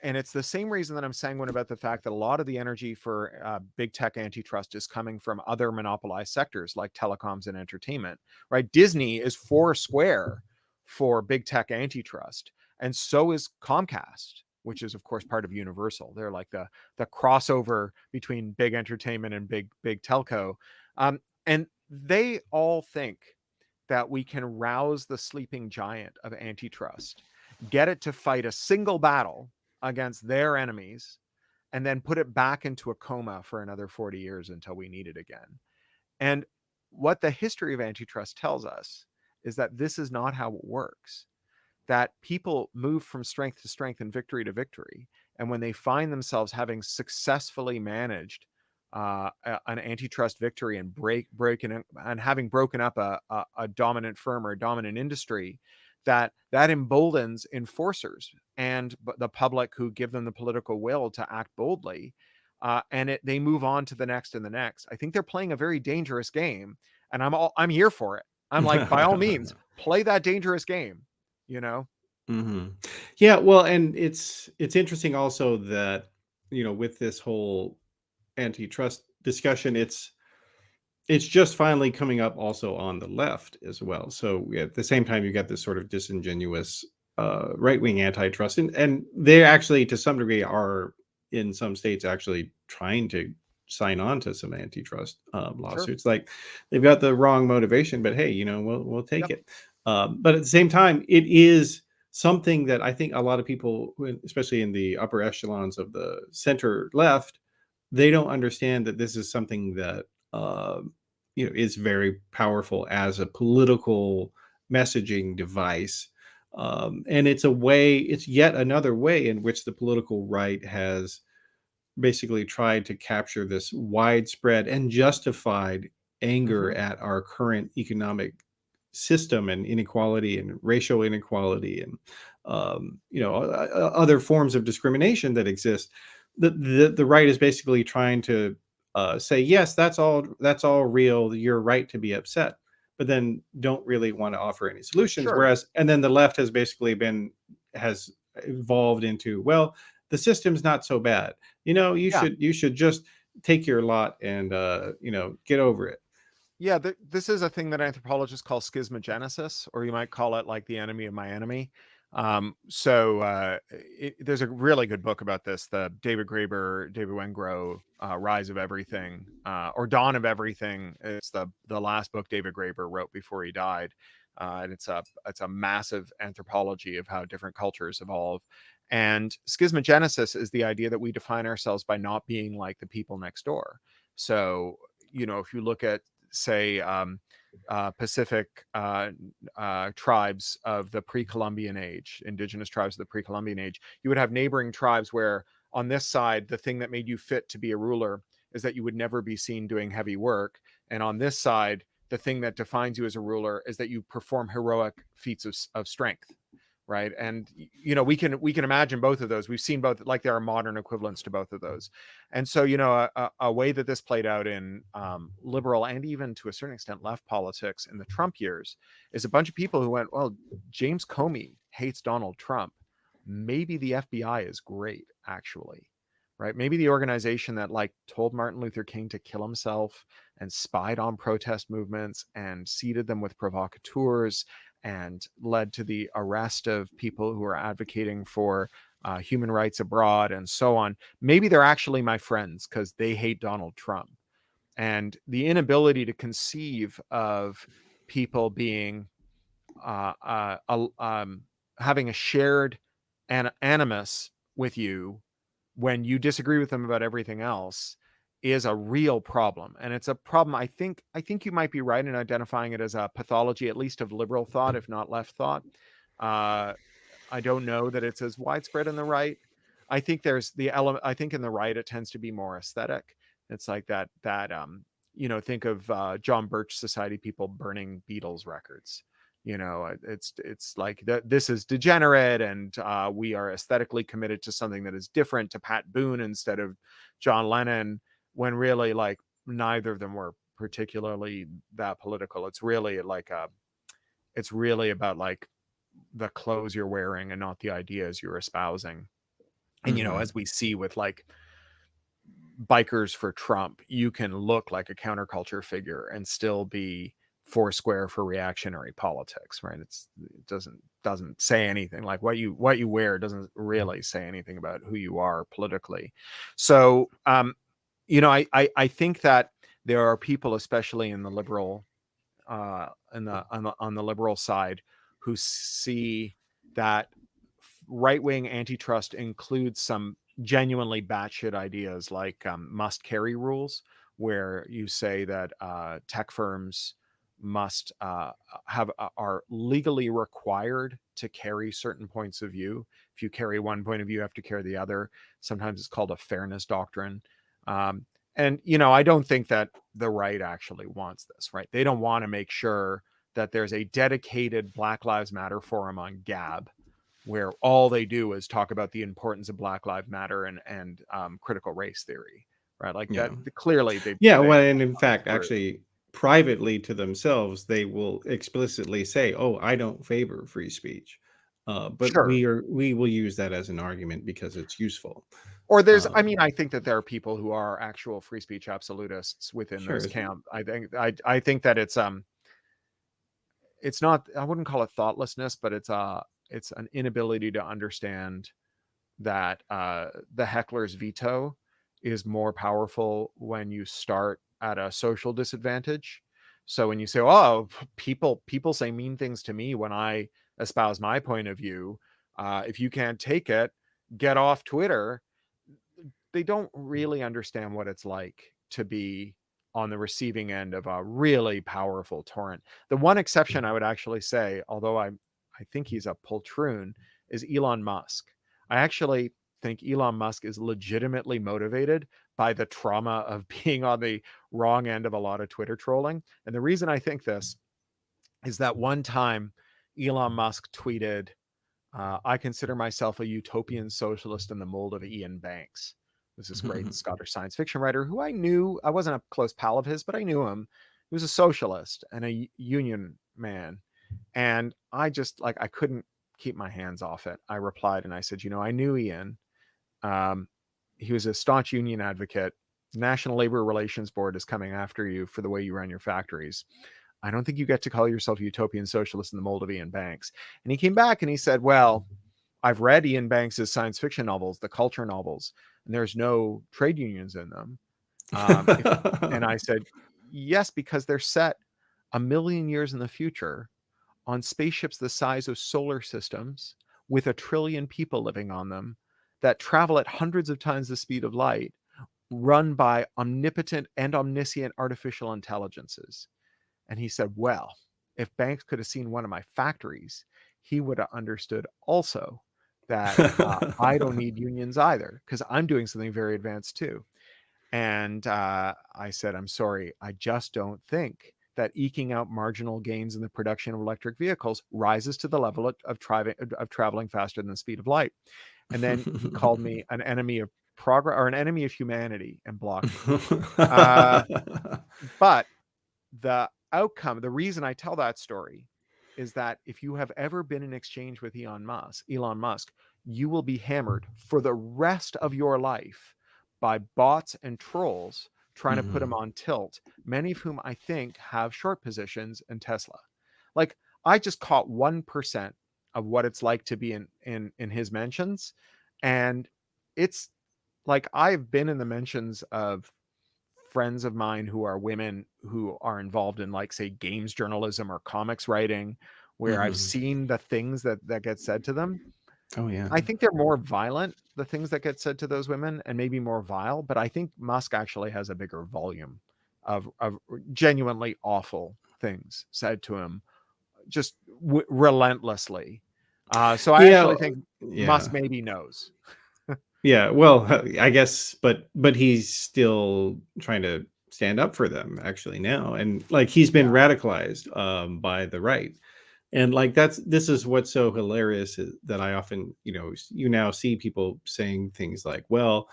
And it's the same reason that I'm sanguine about the fact that a lot of the energy for big tech antitrust is coming from other monopolized sectors like telecoms and entertainment, right? Disney is four square for big tech antitrust, and so is Comcast, which is of course part of Universal. They're like the crossover between big entertainment and big telco, and they all think that we can rouse the sleeping giant of antitrust, get it to fight a single battle against their enemies, and then put it back into a coma for another 40 years until we need it again. And what the history of antitrust tells us is that this is not how it works. That people move from strength to strength and victory to victory. And when they find themselves having successfully managed an antitrust victory and having broken up a dominant firm or a dominant industry, that emboldens enforcers and the public who give them the political will to act boldly, and they move on to the next and the next. I think they're playing a very dangerous game, and I'm here for it. I'm like, by all means, play that dangerous game. You know? Hmm. Yeah, well, and it's interesting also that with this whole antitrust discussion, it's just finally coming up also on the left as well. So at the same time, you got this sort of disingenuous right-wing antitrust, and they actually, to some degree, are in some states actually trying to sign on to some antitrust Sure. lawsuits. Like they've got the wrong motivation, but hey, we'll take Yep. it. But at the same time, it is something that I think a lot of people, especially in the upper echelons of the center left, they don't understand that this is something that uh, is very powerful as a political messaging device. And it's yet another way in which the political right has basically tried to capture this widespread and justified anger Mm-hmm. at our current economic system and inequality and racial inequality and other forms of discrimination that exist. The right is basically trying to say, yes, that's all real, you're right to be upset, but then don't really want to offer any solutions. Sure. Whereas, and then the left has basically been has evolved into, well, the system's not so bad. You Yeah. should just take your lot and get over it. Yeah, this is a thing that anthropologists call schismogenesis, or you might call it like the enemy of my enemy. There's a really good book about this, the David Graeber, David Wengrow, Rise of Everything, or Dawn of Everything. It's the last book David Graeber wrote before he died, and it's a massive anthropology of how different cultures evolve. And schismogenesis is the idea that we define ourselves by not being like the people next door. So, if you look at, say, Pacific tribes of the pre-Columbian age, indigenous tribes of the pre-Columbian age, you would have neighboring tribes where on this side, the thing that made you fit to be a ruler is that you would never be seen doing heavy work. And on this side, the thing that defines you as a ruler is that you perform heroic feats of strength. Right. And, we can imagine both of those. We've seen both, like there are modern equivalents to both of those. And so, a way that this played out in liberal and even to a certain extent left politics in the Trump years is a bunch of people who went, well, James Comey hates Donald Trump. Maybe the FBI is great, actually. Right. Maybe the organization that told Martin Luther King to kill himself and spied on protest movements and seeded them with provocateurs and led to the arrest of people who are advocating for human rights abroad and so on. Maybe they're actually my friends because they hate Donald Trump. And the inability to conceive of people being having a shared animus with you when you disagree with them about everything else is a real problem. And it's a problem. I think you might be right in identifying it as a pathology, at least of liberal thought, if not left thought. I don't know that it's as widespread in the right. I think there's the element. I think in the right it tends to be more aesthetic. It's like that. Think of John Birch Society people burning Beatles records. It's like this is degenerate, and we are aesthetically committed to something that is different, to Pat Boone instead of John Lennon, when really neither of them were particularly that political. It's really about the clothes you're wearing and not the ideas you're espousing. And Mhm. as we see with bikers for Trump, you can look like a counterculture figure and still be Foursquare for reactionary politics, right? It doesn't say anything. Like what you wear doesn't really say anything about who you are politically. So I think that there are people, especially in the liberal on the liberal side, who see that right-wing antitrust includes some genuinely batshit ideas like must carry rules, where you say that tech firms must are legally required to carry certain points of view. If you carry one point of view, you have to carry the other. Sometimes it's called a fairness doctrine. And I don't think that the right actually wants this, right? They don't want to make sure that there's a dedicated Black Lives Matter forum on Gab where all they do is talk about the importance of Black Lives Matter and critical race theory, right? Like Yeah. that. Clearly, Yeah, they well, and in fact, through. actually, privately to themselves, they will explicitly say, "Oh, I don't favor free speech," but Sure. we will use that as an argument because it's useful. Or Um, I think that there are people who are actual free speech absolutists within sure. those camp. I think that it's not, I wouldn't call it thoughtlessness, but it's an inability to understand that the heckler's veto is more powerful when you start at a social disadvantage. So when you say, "Oh, people say mean things to me when I espouse my point of view. If you can't take it, get off Twitter." They don't really understand what it's like to be on the receiving end of a really powerful torrent. The one exception I would actually say, although I think he's a poltroon, is Elon Musk. I actually think Elon Musk is legitimately motivated by the trauma of being on the wrong end of a lot of Twitter trolling. And the reason I think this is that one time Elon Musk tweeted, "I consider myself a utopian socialist in the mold of Ian Banks." This is great Scottish science fiction writer who I knew. I wasn't a close pal of his, but I knew him. He was a socialist and a union man. And I just I couldn't keep my hands off it. I replied and I said, I knew Ian. He was a staunch union advocate. National Labor Relations Board is coming after you for the way you run your factories. I don't think you get to call yourself a utopian socialist in the mold of Ian Banks. And he came back and he said, well, I've read Ian Banks' science fiction novels, the culture novels, and there's no trade unions in them. And I said, yes, because they're set 1,000,000 years in the future on spaceships the size of solar systems with 1 trillion people living on them that travel at hundreds of times the speed of light, run by omnipotent and omniscient artificial intelligences. And he said, well, if Banks could have seen one of my factories, he would have understood also that I don't need unions either, because I'm doing something very advanced too. And I said, I'm sorry, I just don't think that eking out marginal gains in the production of electric vehicles rises to the level of traveling faster than the speed of light. And then he called me an enemy of progress, or an enemy of humanity, and blocked me. But the outcome, the reason I tell that story is that if you have ever been in exchange with Elon Musk, you will be hammered for the rest of your life by bots and trolls trying to put him on tilt, many of whom I think have short positions in Tesla. Like, I just caught 1% of what it's like to be in his mentions. And it's like, I've been in the mentions of friends of mine who are women who are involved in, like, say, games journalism or comics writing, where I've seen the things that get said to them. Oh yeah. I think they're more violent, the things that get said to those women, and maybe more vile, but I think Musk actually has a bigger volume of genuinely awful things said to him, just relentlessly. So I Yeah. actually think Musk maybe knows. Yeah, well, I guess, but he's still trying to stand up for them actually now, and like he's been radicalized by the right, and like this is what's so hilarious is that I often, you now see people saying things like, well,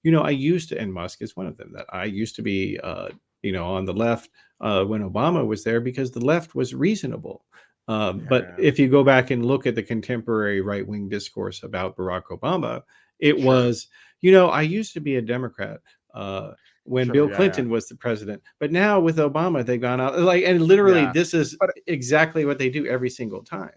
I used to, and Musk is one of them, that I used to be, on the left when Obama was there because the left was reasonable. But if you go back and look at the contemporary right wing discourse about Barack Obama, it was, I used to be a Democrat when Bill Clinton was the president, but now with Obama, they've gone out like, and literally this is exactly what they do every single time.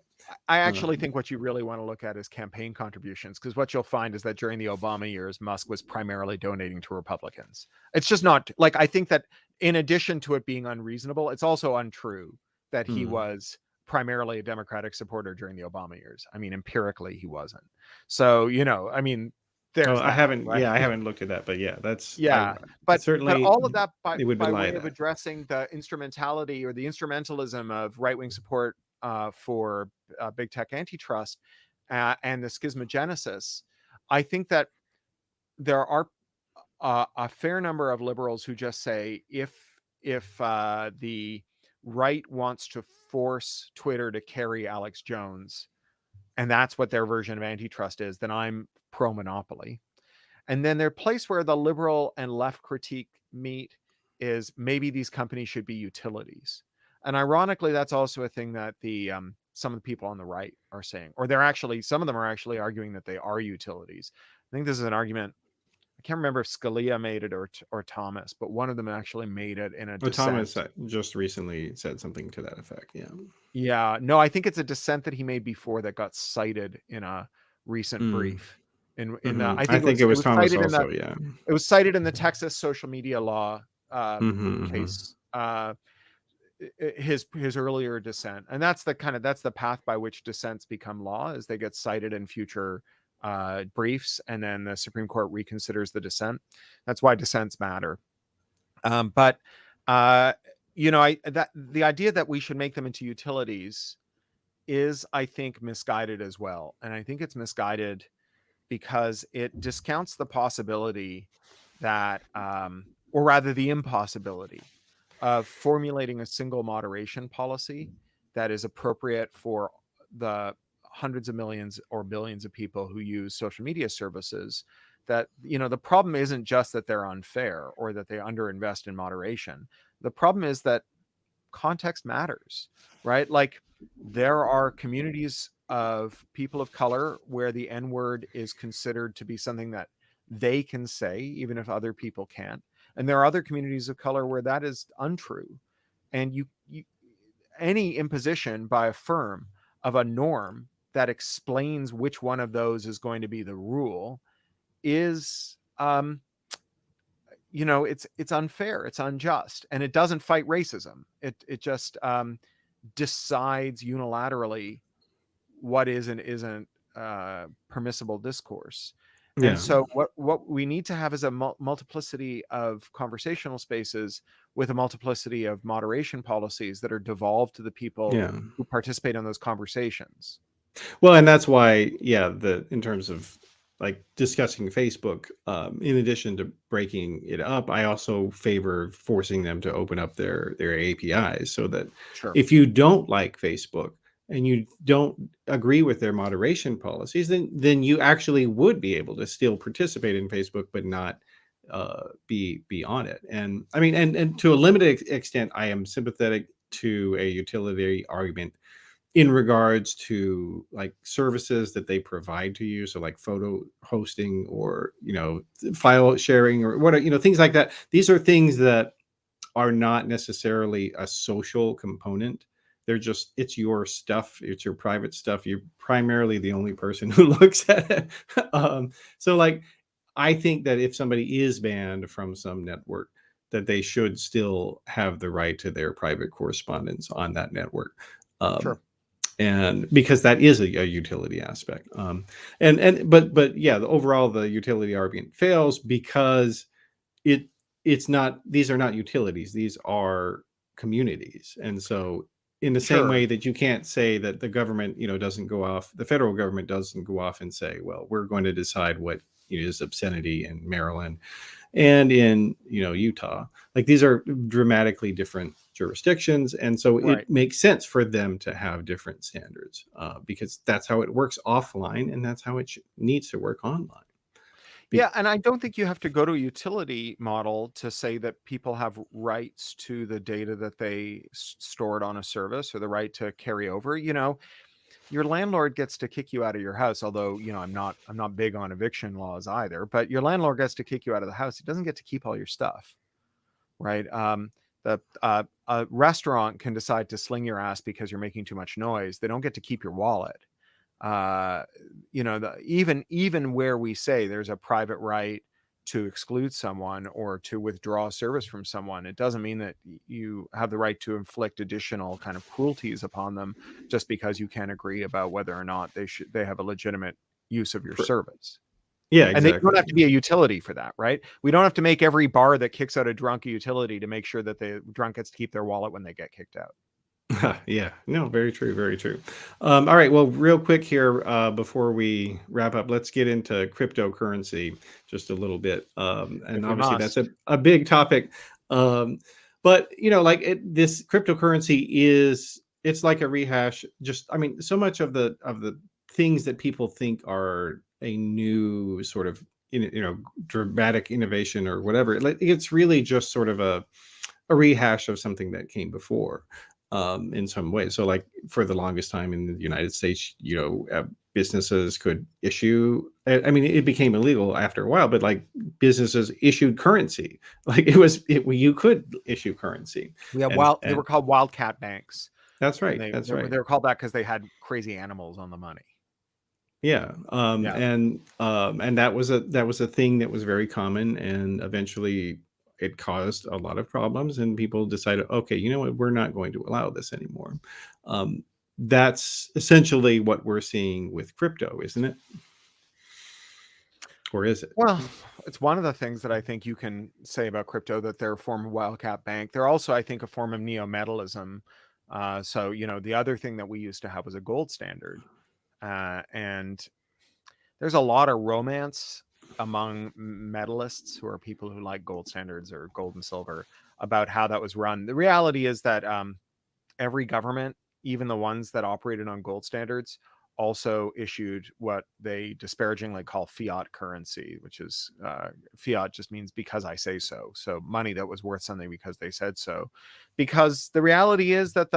I actually think what you really want to look at is campaign contributions, because what you'll find is that during the Obama years, Musk was primarily donating to Republicans. It's just not like, I think that in addition to it being unreasonable, it's also untrue that he was primarily a Democratic supporter during the Obama years. I mean, empirically, he wasn't. So, I mean, there's I haven't, right? I haven't looked at that, but yeah, that's, but certainly all of that by belie way of that. addressing the instrumentality or the instrumentalism of right-wing support for big tech antitrust and the schismogenesis. I think that there are a fair number of liberals who just say, if the right wants to force Twitter to carry Alex Jones, and that's what their version of antitrust is, then I'm pro-monopoly. And then their place where the liberal and left critique meet is maybe these companies should be utilities. And ironically, that's also a thing that the some of the people on the right are saying, or some of them are actually arguing that they are utilities. I think this is an argument. I can't remember if Scalia made it or Thomas, but one of them actually made it in a dissent. Thomas just recently said something to that effect. Yeah. Yeah. No, I think it's a dissent that he made before that got cited in a recent brief. I think it was Thomas cited also. it was cited in the Texas social media law case. His earlier dissent, and that's the path by which dissents become law, is they get cited in future briefs, and then the Supreme Court reconsiders the dissent. That's why dissents matter. But the idea that we should make them into utilities is, I think, misguided as well, and I think it's misguided because it discounts the possibility that, or rather the impossibility of formulating a single moderation policy that is appropriate for the hundreds of millions or billions of people who use social media services. That, the problem isn't just that they're unfair or that they underinvest in moderation. The problem is that context matters, right? Like, There are communities of people of color where the N word is considered to be something that they can say, even if other people can't. And there are other communities of color where that is untrue. And you any imposition by a firm of a norm that explains which one of those is going to be the rule is it's unfair, it's unjust, and it doesn't fight racism. It just decides unilaterally what is and isn't permissible discourse. And Yeah. so what we need to have is a multiplicity of conversational spaces with a multiplicity of moderation policies that are devolved to the people Yeah. who participate in those conversations. Well, and that's why, yeah, in terms of like discussing Facebook, in addition to breaking it up, I also favor forcing them to open up their APIs so that Sure. if you don't like Facebook and you don't agree with their moderation policies, then you actually would be able to still participate in Facebook, but not be on it. And I mean, and to a limited extent, I am sympathetic to a utility argument in regards to like services that they provide to you, so like photo hosting or file sharing or what, things like that. These are things that are not necessarily a social component. They're just, it's your stuff, it's your private stuff, you're primarily the only person who looks at it. So like, I think that if somebody is banned from some network, that they should still have the right to their private correspondence on that network. um, Sure. and because that is a utility aspect. But yeah, the utility argument fails because it it's not, these are not utilities, these are communities. And so in the same Sure. way that you can't say that the government, doesn't go off, the federal government doesn't go off and say, well, we're going to decide what is obscenity in Maryland and in Utah. Like, these are dramatically different jurisdictions, and so Right. it makes sense for them to have different standards, because that's how it works offline, and that's how it needs to work online. Yeah, and I don't think you have to go to a utility model to say that people have rights to the data that they stored on a service, or the right to carry over. Your landlord gets to kick you out of your house, although, I'm not big on eviction laws either, but your landlord gets to kick you out of the house. He doesn't get to keep all your stuff, right? A restaurant can decide to sling your ass because you're making too much noise. They don't get to keep your wallet. Even where we say there's a private right to exclude someone or to withdraw service from someone, it doesn't mean that you have the right to inflict additional kind of cruelties upon them just because you can't agree about whether or not they have a legitimate use of your service. Yeah, And they don't exactly. have to be a utility for that, right? We don't have to make every bar that kicks out a drunk a utility to make sure that the drunk gets to keep their wallet when they get kicked out. Yeah, no, very true, very true. All right, well, real quick here, before we wrap up, let's get into cryptocurrency just a little bit. And If we obviously that's must. a big topic. But like this cryptocurrency it's like a rehash. Just, I mean, so much of the things that people think are a new sort of dramatic innovation or whatever, like, it's really just sort of a rehash of something that came before, in some way. So, like, for the longest time in the United States, businesses could issue. I mean, it became illegal after a while, but like businesses issued currency. Like, you could issue currency, We have they were and called wildcat banks. that's And right, they that's they were right. they were called that because they had crazy animals on the money. Yeah, Yeah. and that was a thing that was very common, and eventually it caused a lot of problems, and people decided, okay, you know what, we're not going to allow this anymore. Um, that's essentially what we're seeing with crypto, isn't it? Or is it? Well, it's one of the things that I think you can say about crypto, that they're a form of wildcat bank. They're also, I think, a form of neometalism. So, the other thing that we used to have was a gold standard. And there's a lot of romance among metalists, who are people who like gold standards or gold and silver, about how that was run. The reality is that every government, even the ones that operated on gold standards, also issued what they disparagingly call fiat currency, which is fiat just means because I say so. So money that was worth something because they said so. Because the reality is that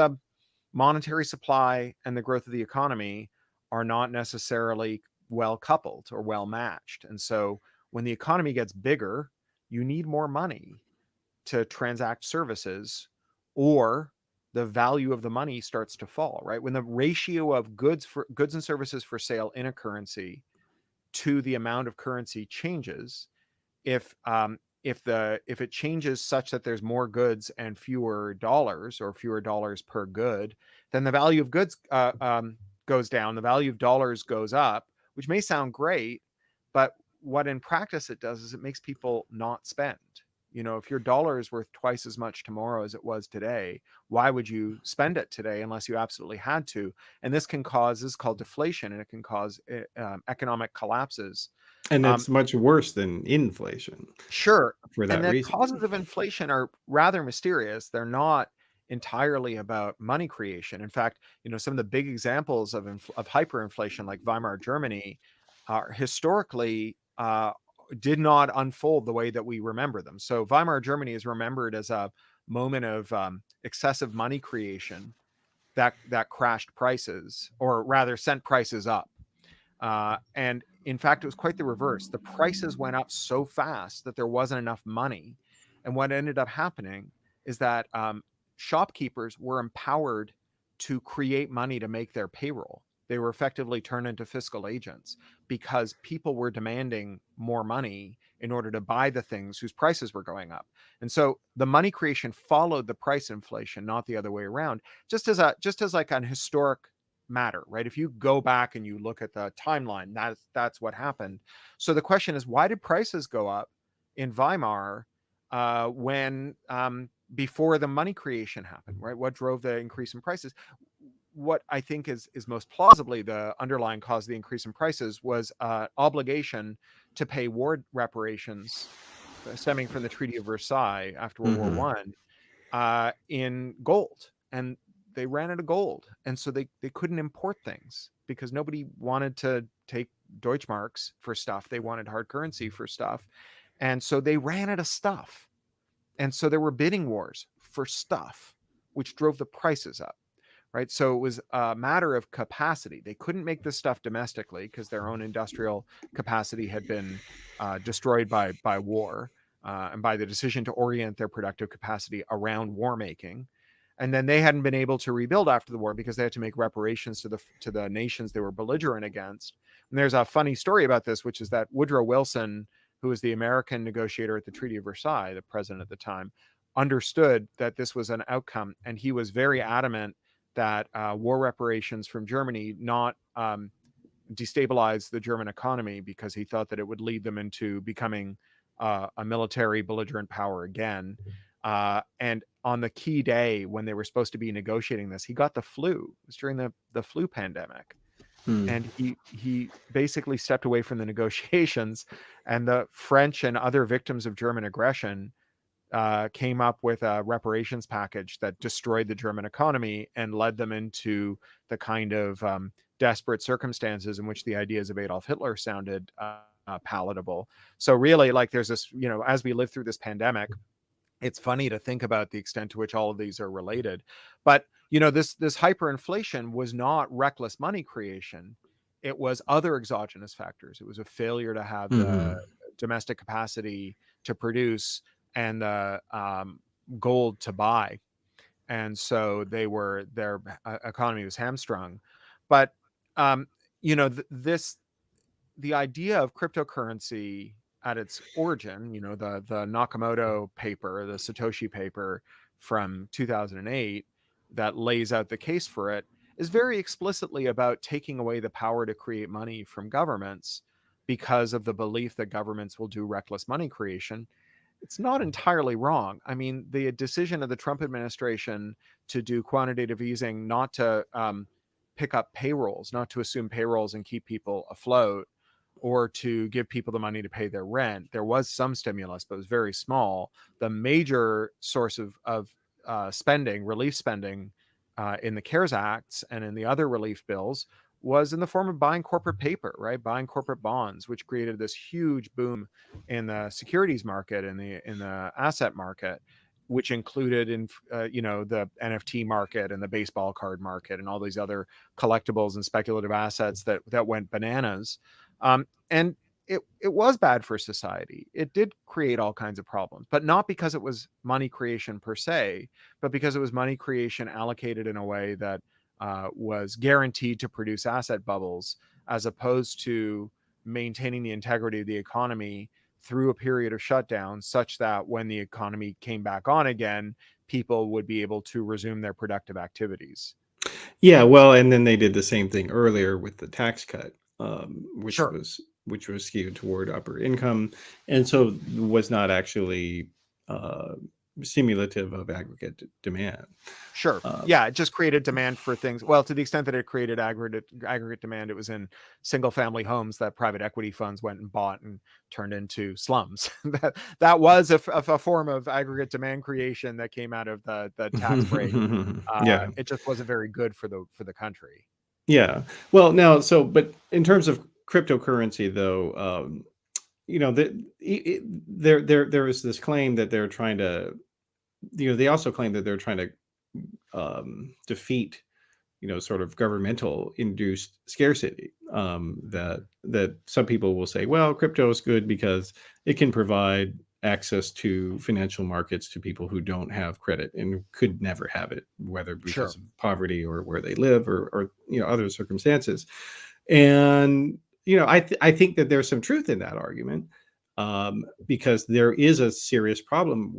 monetary supply and the growth of the economy are not necessarily well coupled or well matched. And so when the economy gets bigger, you need more money to transact services, or the value of the money starts to fall, right? When the ratio of goods and services for sale in a currency to the amount of currency changes, if if it changes such that there's more goods and fewer dollars, or fewer dollars per good, then the value of goods goes down, the value of dollars goes up, which may sound great, but what in practice it does is it makes people not spend. You know, if your dollar is worth twice as much tomorrow as it was today, why would you spend it today unless you absolutely had to? And this is called deflation, and it can cause economic collapses. And Um, it's much worse than inflation Sure. for And that the reason. causes of inflation are rather mysterious. They're not entirely about money creation. In fact, you know, some of the big examples of of hyperinflation, like Weimar Germany, are historically did not unfold the way that we remember them. So Weimar Germany is remembered as a moment of excessive money creation that crashed prices, or rather sent prices up. And in fact, it was quite the reverse. The prices went up so fast that there wasn't enough money. And what ended up happening is that shopkeepers were empowered to create money to make their payroll. They were effectively turned into fiscal agents because people were demanding more money in order to buy the things whose prices were going up. And so the money creation followed the price inflation, not the other way around. Just as like an historic matter, right? If you go back and you look at the timeline, that's what happened. So the question is, why did prices go up in Weimar when before the money creation happened, right? What drove the increase in prices? What I think is most plausibly the underlying cause of the increase in prices was obligation to pay war reparations stemming from the Treaty of Versailles after World War Hmm. One in gold, and they ran out of gold, and so they couldn't import things because nobody wanted to take Deutschmarks for stuff. They wanted hard currency for stuff, and so they ran out of stuff, and so there were bidding wars for stuff, which drove the prices up. Right, so it was a matter of capacity. They couldn't make this stuff domestically because their own industrial capacity had been destroyed by war and by the decision to orient their productive capacity around war making. And then they hadn't been able to rebuild after the war because they had to make reparations to the nations they were belligerent against. And there's a funny story about this, which is that Woodrow Wilson, who was the American negotiator at the Treaty of Versailles, the president at the time, understood that this was an outcome, and he was very adamant that war reparations from Germany not destabilize the German economy, because he thought that it would lead them into becoming a military belligerent power again. And on the key day when they were supposed to be negotiating this, he got the flu. It was during the flu pandemic. Hmm. And he basically stepped away from the negotiations, and the French and other victims of German aggression came up with a reparations package that destroyed the German economy and led them into the kind of desperate circumstances in which the ideas of Adolf Hitler sounded palatable. So really, like, there's this, you know, as we live through this pandemic, it's funny to think about the extent to which all of these are related. But you know, this hyperinflation was not reckless money creation. It was other exogenous factors. It was a failure to have the Hmm. domestic capacity to produce and the gold to buy, and so their economy was hamstrung. But um, you know, the idea of cryptocurrency at its origin, you know, the Nakamoto paper, the Satoshi paper from 2008 that lays out the case for it, is very explicitly about taking away the power to create money from governments because of the belief that governments will do reckless money creation. It's not entirely wrong. I mean, the decision of the Trump administration to do quantitative easing, not to pick up payrolls, not to assume payrolls and keep people afloat, or to give people the money to pay their rent. There was some stimulus, but it was very small. The major source of spending, relief spending, in the CARES Acts and in the other relief bills was in the form of buying corporate paper, right? Buying corporate bonds, which created this huge boom in the securities market and in the asset market, which included the NFT market and the baseball card market and all these other collectibles and speculative assets that went bananas. And it was bad for society. It did create all kinds of problems, but not because it was money creation per se, but because it was money creation allocated in a way that was guaranteed to produce asset bubbles, as opposed to maintaining the integrity of the economy through a period of shutdown, such that when the economy came back on again, people would be able to resume their productive activities. Yeah, well, and then they did the same thing earlier with the tax cut, Sure. which was skewed toward upper income, and so was not actually uh, stimulative of aggregate demand. Sure. Um, Yeah, it just created demand for things. Well, to the extent that it created aggregate demand, it was in single family homes that private equity funds went and bought and turned into slums. that was a form of aggregate demand creation that came out of the tax break. yeah, It just wasn't very good for the country. yeah. Well, now, but in terms of cryptocurrency, though, there is this claim that they're trying to, they also claim that they're trying to defeat, sort of governmental induced scarcity. That some people will say, well, crypto is good because it can provide access to financial markets to people who don't have credit and could never have it, whether because Sure. of poverty or where they live, or other circumstances. And I think that there's some truth in that argument, because there is a serious problem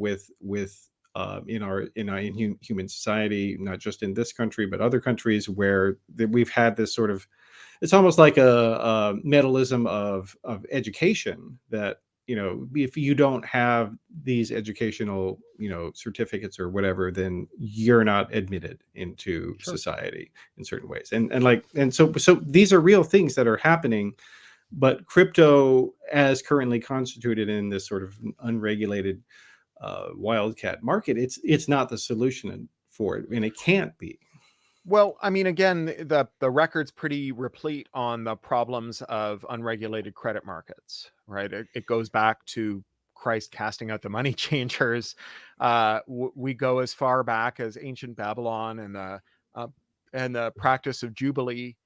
in human society, not just in this country but other countries, where we've had this sort of, it's almost like a medalism of education, that if you don't have these educational certificates or whatever, then you're not admitted into Sure. society in certain ways. And so these are real things that are happening. But crypto, as currently constituted in this sort of unregulated wildcat market, it's not the solution for it, and it can't be. Well, I mean, again, the record's pretty replete on the problems of unregulated credit markets, right? It goes back to Christ casting out the money changers. We go as far back as ancient Babylon uh, and the practice of Jubilee,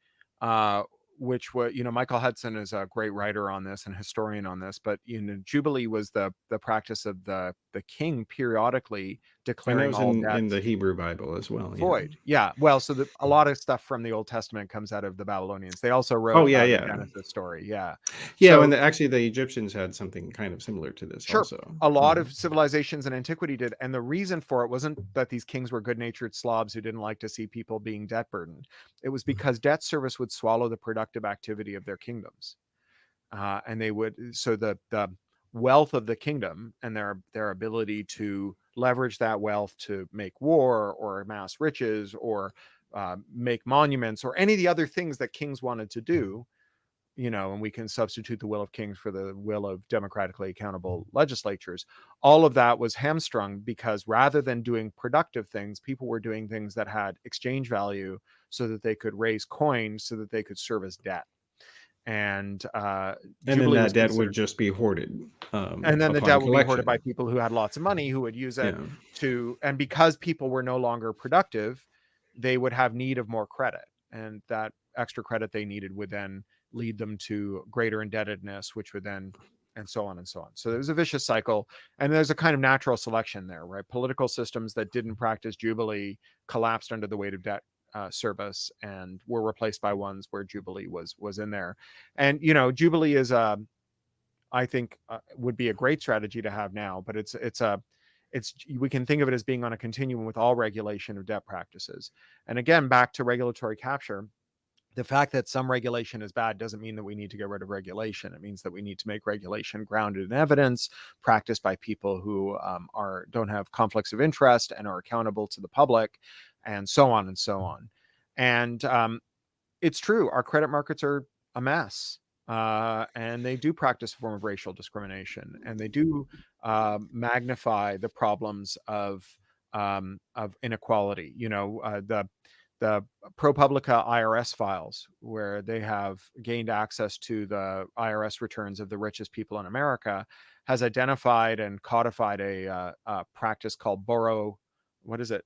uh, which was, Michael Hudson is a great writer on this and historian on this. But Jubilee was the practice of the king periodically And that declaring was all in the debts Hebrew Bible as well. Yeah. void. Yeah. Well, so a lot of stuff from the Old Testament comes out of the Babylonians. They also Oh wrote yeah, the yeah, Genesis story. Yeah. yeah. When So actually the Egyptians had something kind of similar to this sure, also. a lot Yeah. of civilizations in antiquity did, and the reason for it wasn't that these kings were good-natured slobs who didn't like to see people being debt burdened. It was because debt service would swallow the productive activity of their kingdoms, and they would, so the wealth of the kingdom and their ability to leverage that wealth to make war or amass riches or make monuments or any of the other things that kings wanted to do, and we can substitute the will of kings for the will of democratically accountable legislatures. All of that was hamstrung because rather than doing productive things, people were doing things that had exchange value so that they could raise coins so that they could service debt. And And then Jubilee was that debt would considered, just be hoarded and then the upon debt would be hoarded by collection. people who had lots of money who would use it Yeah. and because people were no longer productive, they would have need of more credit. And that extra credit they needed would then lead them to greater indebtedness, which would then, and so on and so on. So there was a vicious cycle. And there's a kind of natural selection there, right? Political systems that didn't practice Jubilee collapsed under the weight of debt service and were replaced by ones where Jubilee was in there. And Jubilee is I think would be a great strategy to have now, but it's we can think of it as being on a continuum with all regulation of debt practices. And again, back to regulatory capture, the fact that some regulation is bad doesn't mean that we need to get rid of regulation. It means that we need to make regulation grounded in evidence, practiced by people who don't have conflicts of interest and are accountable to the public, and so on and so on. And it's true, our credit markets are a mess. And they do practice a form of racial discrimination, and they do magnify the problems of inequality. The ProPublica IRS files, where they have gained access to the IRS returns of the richest people in America, has identified and codified a practice called borrow. What is it?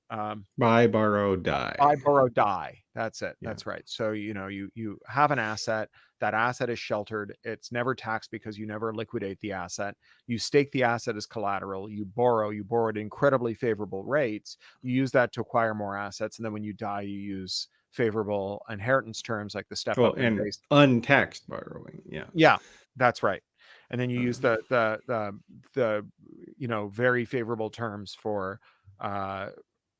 Buy, borrow, Buy, die. borrow, die. That's it. Yeah. That's right. So, you have an asset. That asset is sheltered. It's never taxed because you never liquidate the asset. You stake the asset as collateral. You borrow at incredibly favorable rates. You use that to acquire more assets. And then when you die, you use favorable inheritance terms like the step Well, up in and base. untaxed borrowing. Yeah. Yeah, that's right. And then you use Um, the very favorable terms for uh,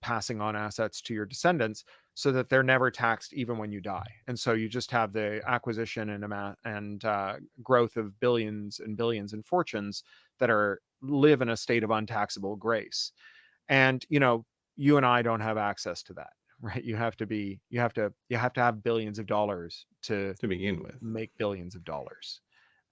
passing on assets to your descendants, so that they're never taxed even when you die. And so you just have the acquisition and amount and growth of billions and billions in fortunes that are live in a state of untaxable grace. And you and I don't have access to that, right? You have to have billions of dollars to to begin with. make billions of dollars.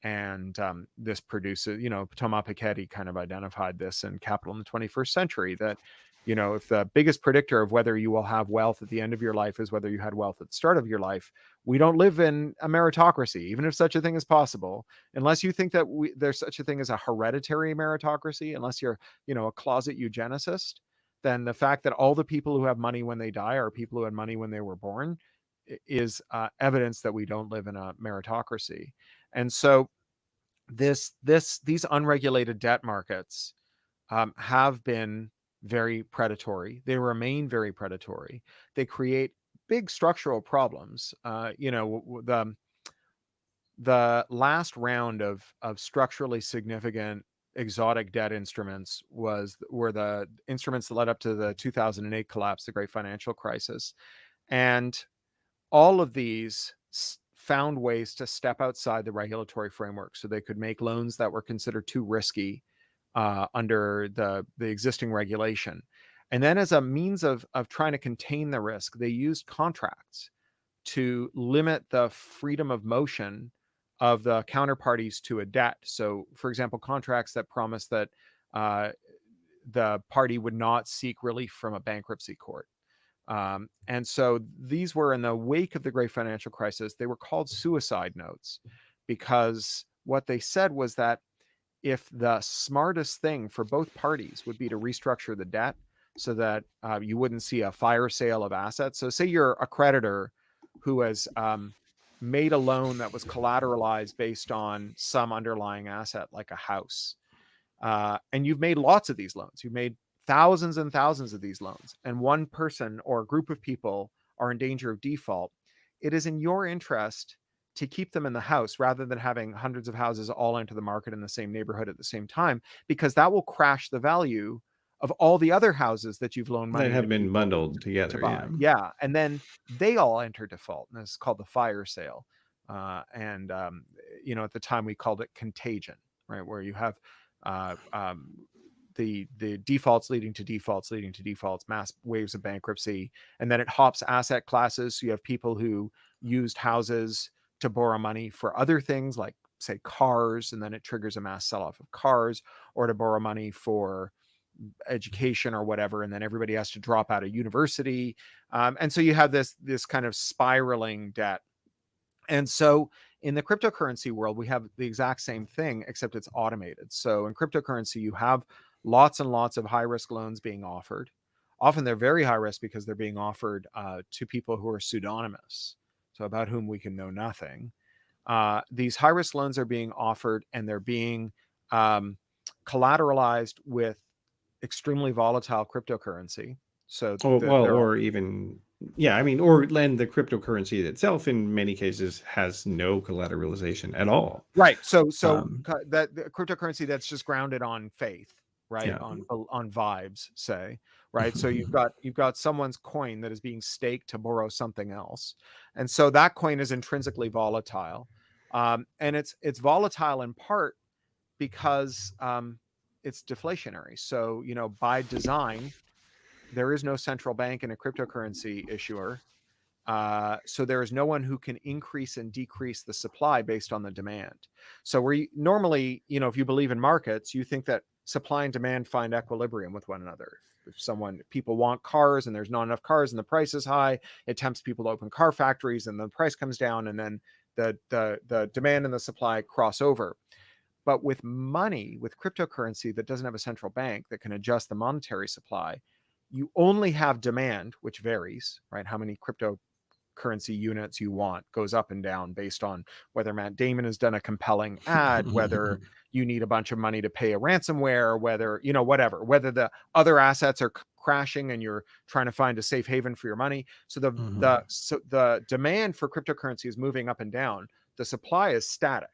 And this produces, Thomas Piketty kind of identified this in Capital in the 21st Century, that if the biggest predictor of whether you will have wealth at the end of your life is whether you had wealth at the start of your life, we don't live in a meritocracy, even if such a thing is possible, unless you think that there's such a thing as a hereditary meritocracy, unless you're a closet eugenicist. Then the fact that all the people who have money when they die are people who had money when they were born is evidence that we don't live in a meritocracy. And so these unregulated debt markets have been very predatory. They remain very predatory. They create big structural problems. The last round of structurally significant exotic debt instruments were the instruments that led up to the 2008 collapse, the great financial crisis. And all of these found ways to step outside the regulatory framework, so they could make loans that were considered too risky under the existing regulation. And then, as a means of trying to contain the risk, they used contracts to limit the freedom of motion of the counterparties to a debt. So, for example, contracts that promise that uh, the party would not seek relief from a bankruptcy court. And so these were in the wake of the great financial crisis. They were called suicide notes, because what they said was that if the smartest thing for both parties would be to restructure the debt so that you wouldn't see a fire sale of assets. So say you're a creditor who has made a loan that was collateralized based on some underlying asset like a house. And you've made lots of these loans. You've made thousands and thousands of these loans, and one person or a group of people are in danger of default. It is in your interest to keep them in the house rather than having hundreds of houses all enter the market in the same neighborhood at the same time, because that will crash the value of all the other houses that you've loaned That money to have been people bundled to together. buy. Yeah. Yeah. And then they all enter default. And this is called the fire sale. At the time we called it contagion, right? Where you have the defaults leading to defaults, mass waves of bankruptcy, and then it hops asset classes. So you have people who used houses to borrow money for other things, like say cars, and then it triggers a mass sell-off of cars, or to borrow money for education or whatever, and then everybody has to drop out of university, and so you have this kind of spiraling debt. And so in the cryptocurrency world, we have the exact same thing, except it's automated. So in cryptocurrency, you have lots and lots of high risk loans being offered. Often they're very high risk because they're being offered to people who are pseudonymous, so about whom we can know nothing. These high risk loans are being offered, and they're being collateralized with extremely volatile cryptocurrency. So Well, there are, or even, yeah, I mean, or lend the cryptocurrency itself in many cases has no collateralization at all. right. So Um, that the cryptocurrency that's just grounded on faith, right? yeah. On vibes, say, right? So you've got someone's coin that is being staked to borrow something else, and so that coin is intrinsically volatile, and it's volatile in part because it's deflationary. So by design, there is no central bank in a cryptocurrency issuer. So there is no one who can increase and decrease the supply based on the demand. So normally, if you believe in markets, you think that supply and demand find equilibrium with one another. If people want cars and there's not enough cars and the price is high, it tempts people to open car factories and the price comes down, and then the demand and the supply cross over. But with money, with cryptocurrency that doesn't have a central bank that can adjust the monetary supply, you only have demand, which varies, right? How many cryptocurrency units you want goes up and down based on whether Matt Damon has done a compelling ad, whether you need a bunch of money to pay a ransomware, whether, whatever, whether the other assets are crashing and you're trying to find a safe haven for your money. So the demand for cryptocurrency is moving up and down. The supply is static.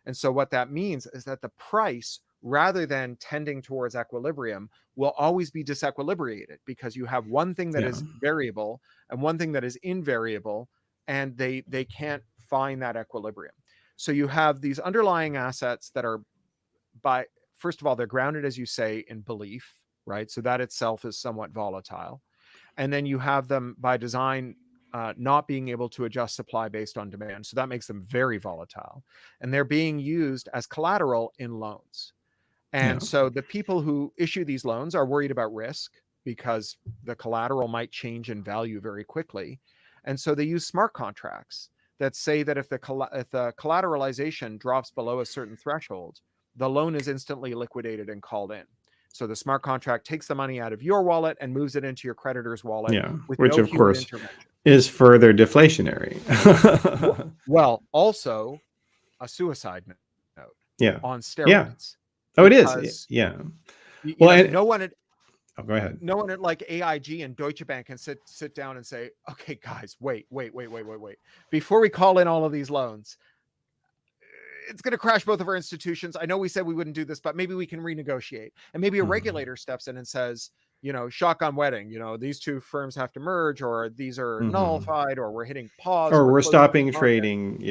And so what that means is that the price, rather than tending towards equilibrium, will always be disequilibrated, because you have one thing that is variable and one thing that is invariable, and they can't find that equilibrium. So you have these underlying assets that are, first of all, they're grounded, as you say, in belief, right? So that itself is somewhat volatile. And then you have them by design not being able to adjust supply based on demand. So that makes them very volatile. And they're being used as collateral in loans. And so the people who issue these loans are worried about risk, because the collateral might change in value very quickly. And so they use smart contracts that say that if the collateralization drops below a certain threshold, the loan is instantly liquidated and called in. So the smart contract takes the money out of your wallet and moves it into your creditor's wallet with which no of human course intervention. is further deflationary. Well, also a suicide note on steroids. Oh, it is. No one at go ahead. No one at like AIG and Deutsche Bank can sit down and say, okay, guys, wait. Before we call in all of these loans, it's going to crash both of our institutions. I know we said we wouldn't do this, but maybe we can renegotiate. And maybe a regulator steps in and says, shotgun wedding, these two firms have to merge, or these are nullified, or we're hitting pause, or we're stopping trading.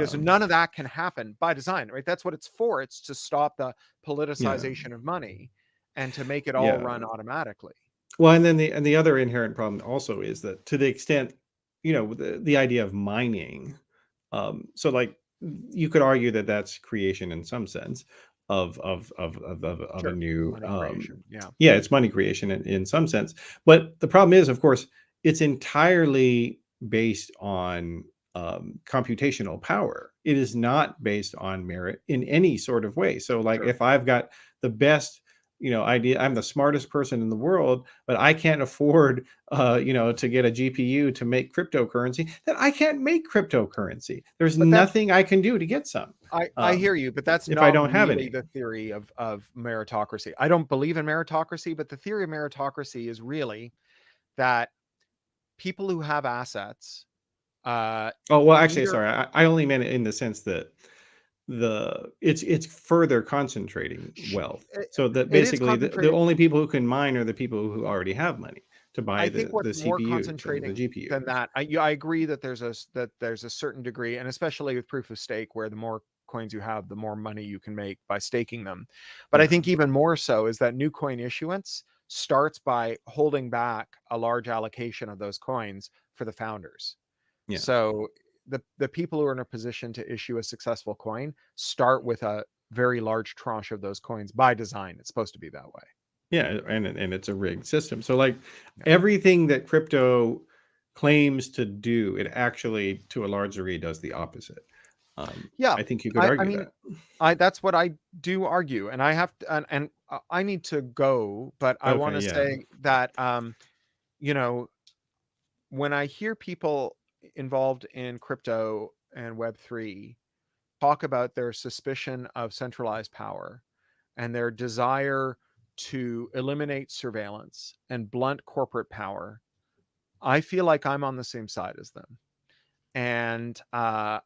So none of that can happen by design, right? That's what it's for. It's to stop the politicization of money and to make it all run automatically. Well, and then the other inherent problem also is that, to the extent, the idea of mining, so like you could argue that that's creation in some sense of a new it's money creation in some sense. But the problem is, of course, it's entirely based on computational power. It is not based on merit in any sort of way. So like if I've got the best idea, I'm the smartest person in the world, but I can't afford to get a GPU to make cryptocurrency, then I can't make cryptocurrency. There's nothing I can do to get some. I hear you, but that's if not I don't really have any. the theory of meritocracy. I don't believe in meritocracy, but the theory of meritocracy is really that people who have assets sorry, I only meant it in the sense that it's further concentrating wealth, so that basically the only people who can mine are the people who already have money to buy the CPUs more concentrating and the GPUs. than that. I agree that there's a certain degree, and especially with proof of stake, where the more coins you have, the more money you can make by staking them. But I think even more so is that new coin issuance starts by holding back a large allocation of those coins for the founders. So the people who are in a position to issue a successful coin start with a very large tranche of those coins by design. It's supposed to be that way. And it's a rigged system. So like everything that crypto claims to do, it actually to a large degree does the opposite. I think you could argue that. That's what I do argue, and I have to, and I need to go, but I want to say that when I hear people involved in crypto and Web3 talk about their suspicion of centralized power and their desire to eliminate surveillance and blunt corporate power, I feel like I'm on the same side as them. And I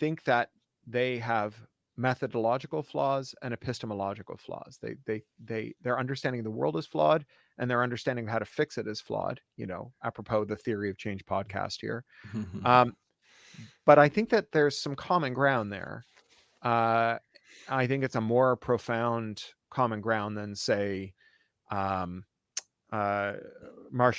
think that they have methodological flaws and epistemological flaws. Their understanding of the world is flawed, and their understanding of how to fix it is flawed, apropos the Theory of Change podcast here. But I think that there's some common ground there. I think it's a more profound common ground than, say, Marsha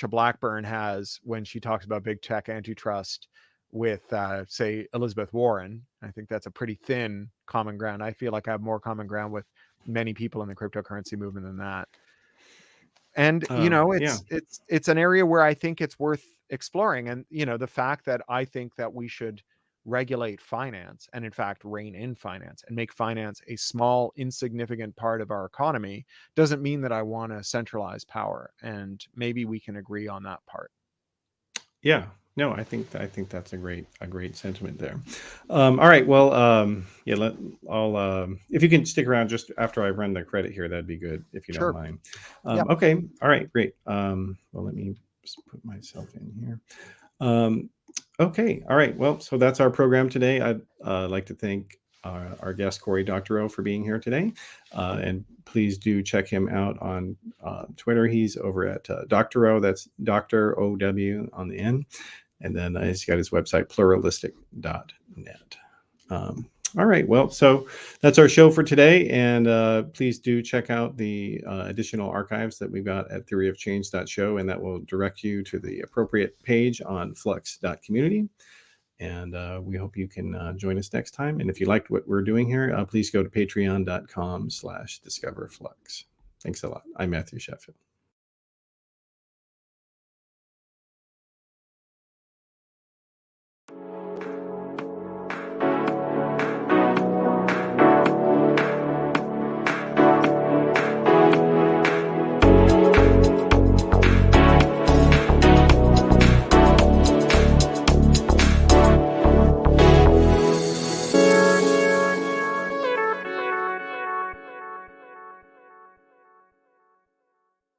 Blackburn has when she talks about big tech antitrust with, say, Elizabeth Warren. I think that's a pretty thin common ground. I feel like I have more common ground with many people in the cryptocurrency movement than that. And, it's an area where I think it's worth exploring. And, the fact that I think that we should regulate finance and in fact rein in finance and make finance a small insignificant part of our economy doesn't mean that I want to centralize power, and maybe we can agree on that part. Yeah, no, I think that's a great sentiment there. All right, well, yeah, I'll if you can stick around just after I run the credit here, that'd be good if you don't Sure. mind. Yeah. Okay, all right, great. Well, let me just put myself in here. Okay, all right. Well, so that's our program today. I'd like to thank our guest Cory Doctorow for being here today, and please do check him out on Twitter. He's over at Doctorow. That's Doctor OW on the end, and then he's got his website pluralistic.net. All right, well, so that's our show for today, and please do check out the additional archives that we've got at theoryofchange.show, and that will direct you to the appropriate page on flux.community. And we hope you can join us next time. And if you liked what we're doing here, please go to patreon.com/discoverflux. Thanks a lot. I'm Matthew Sheffield.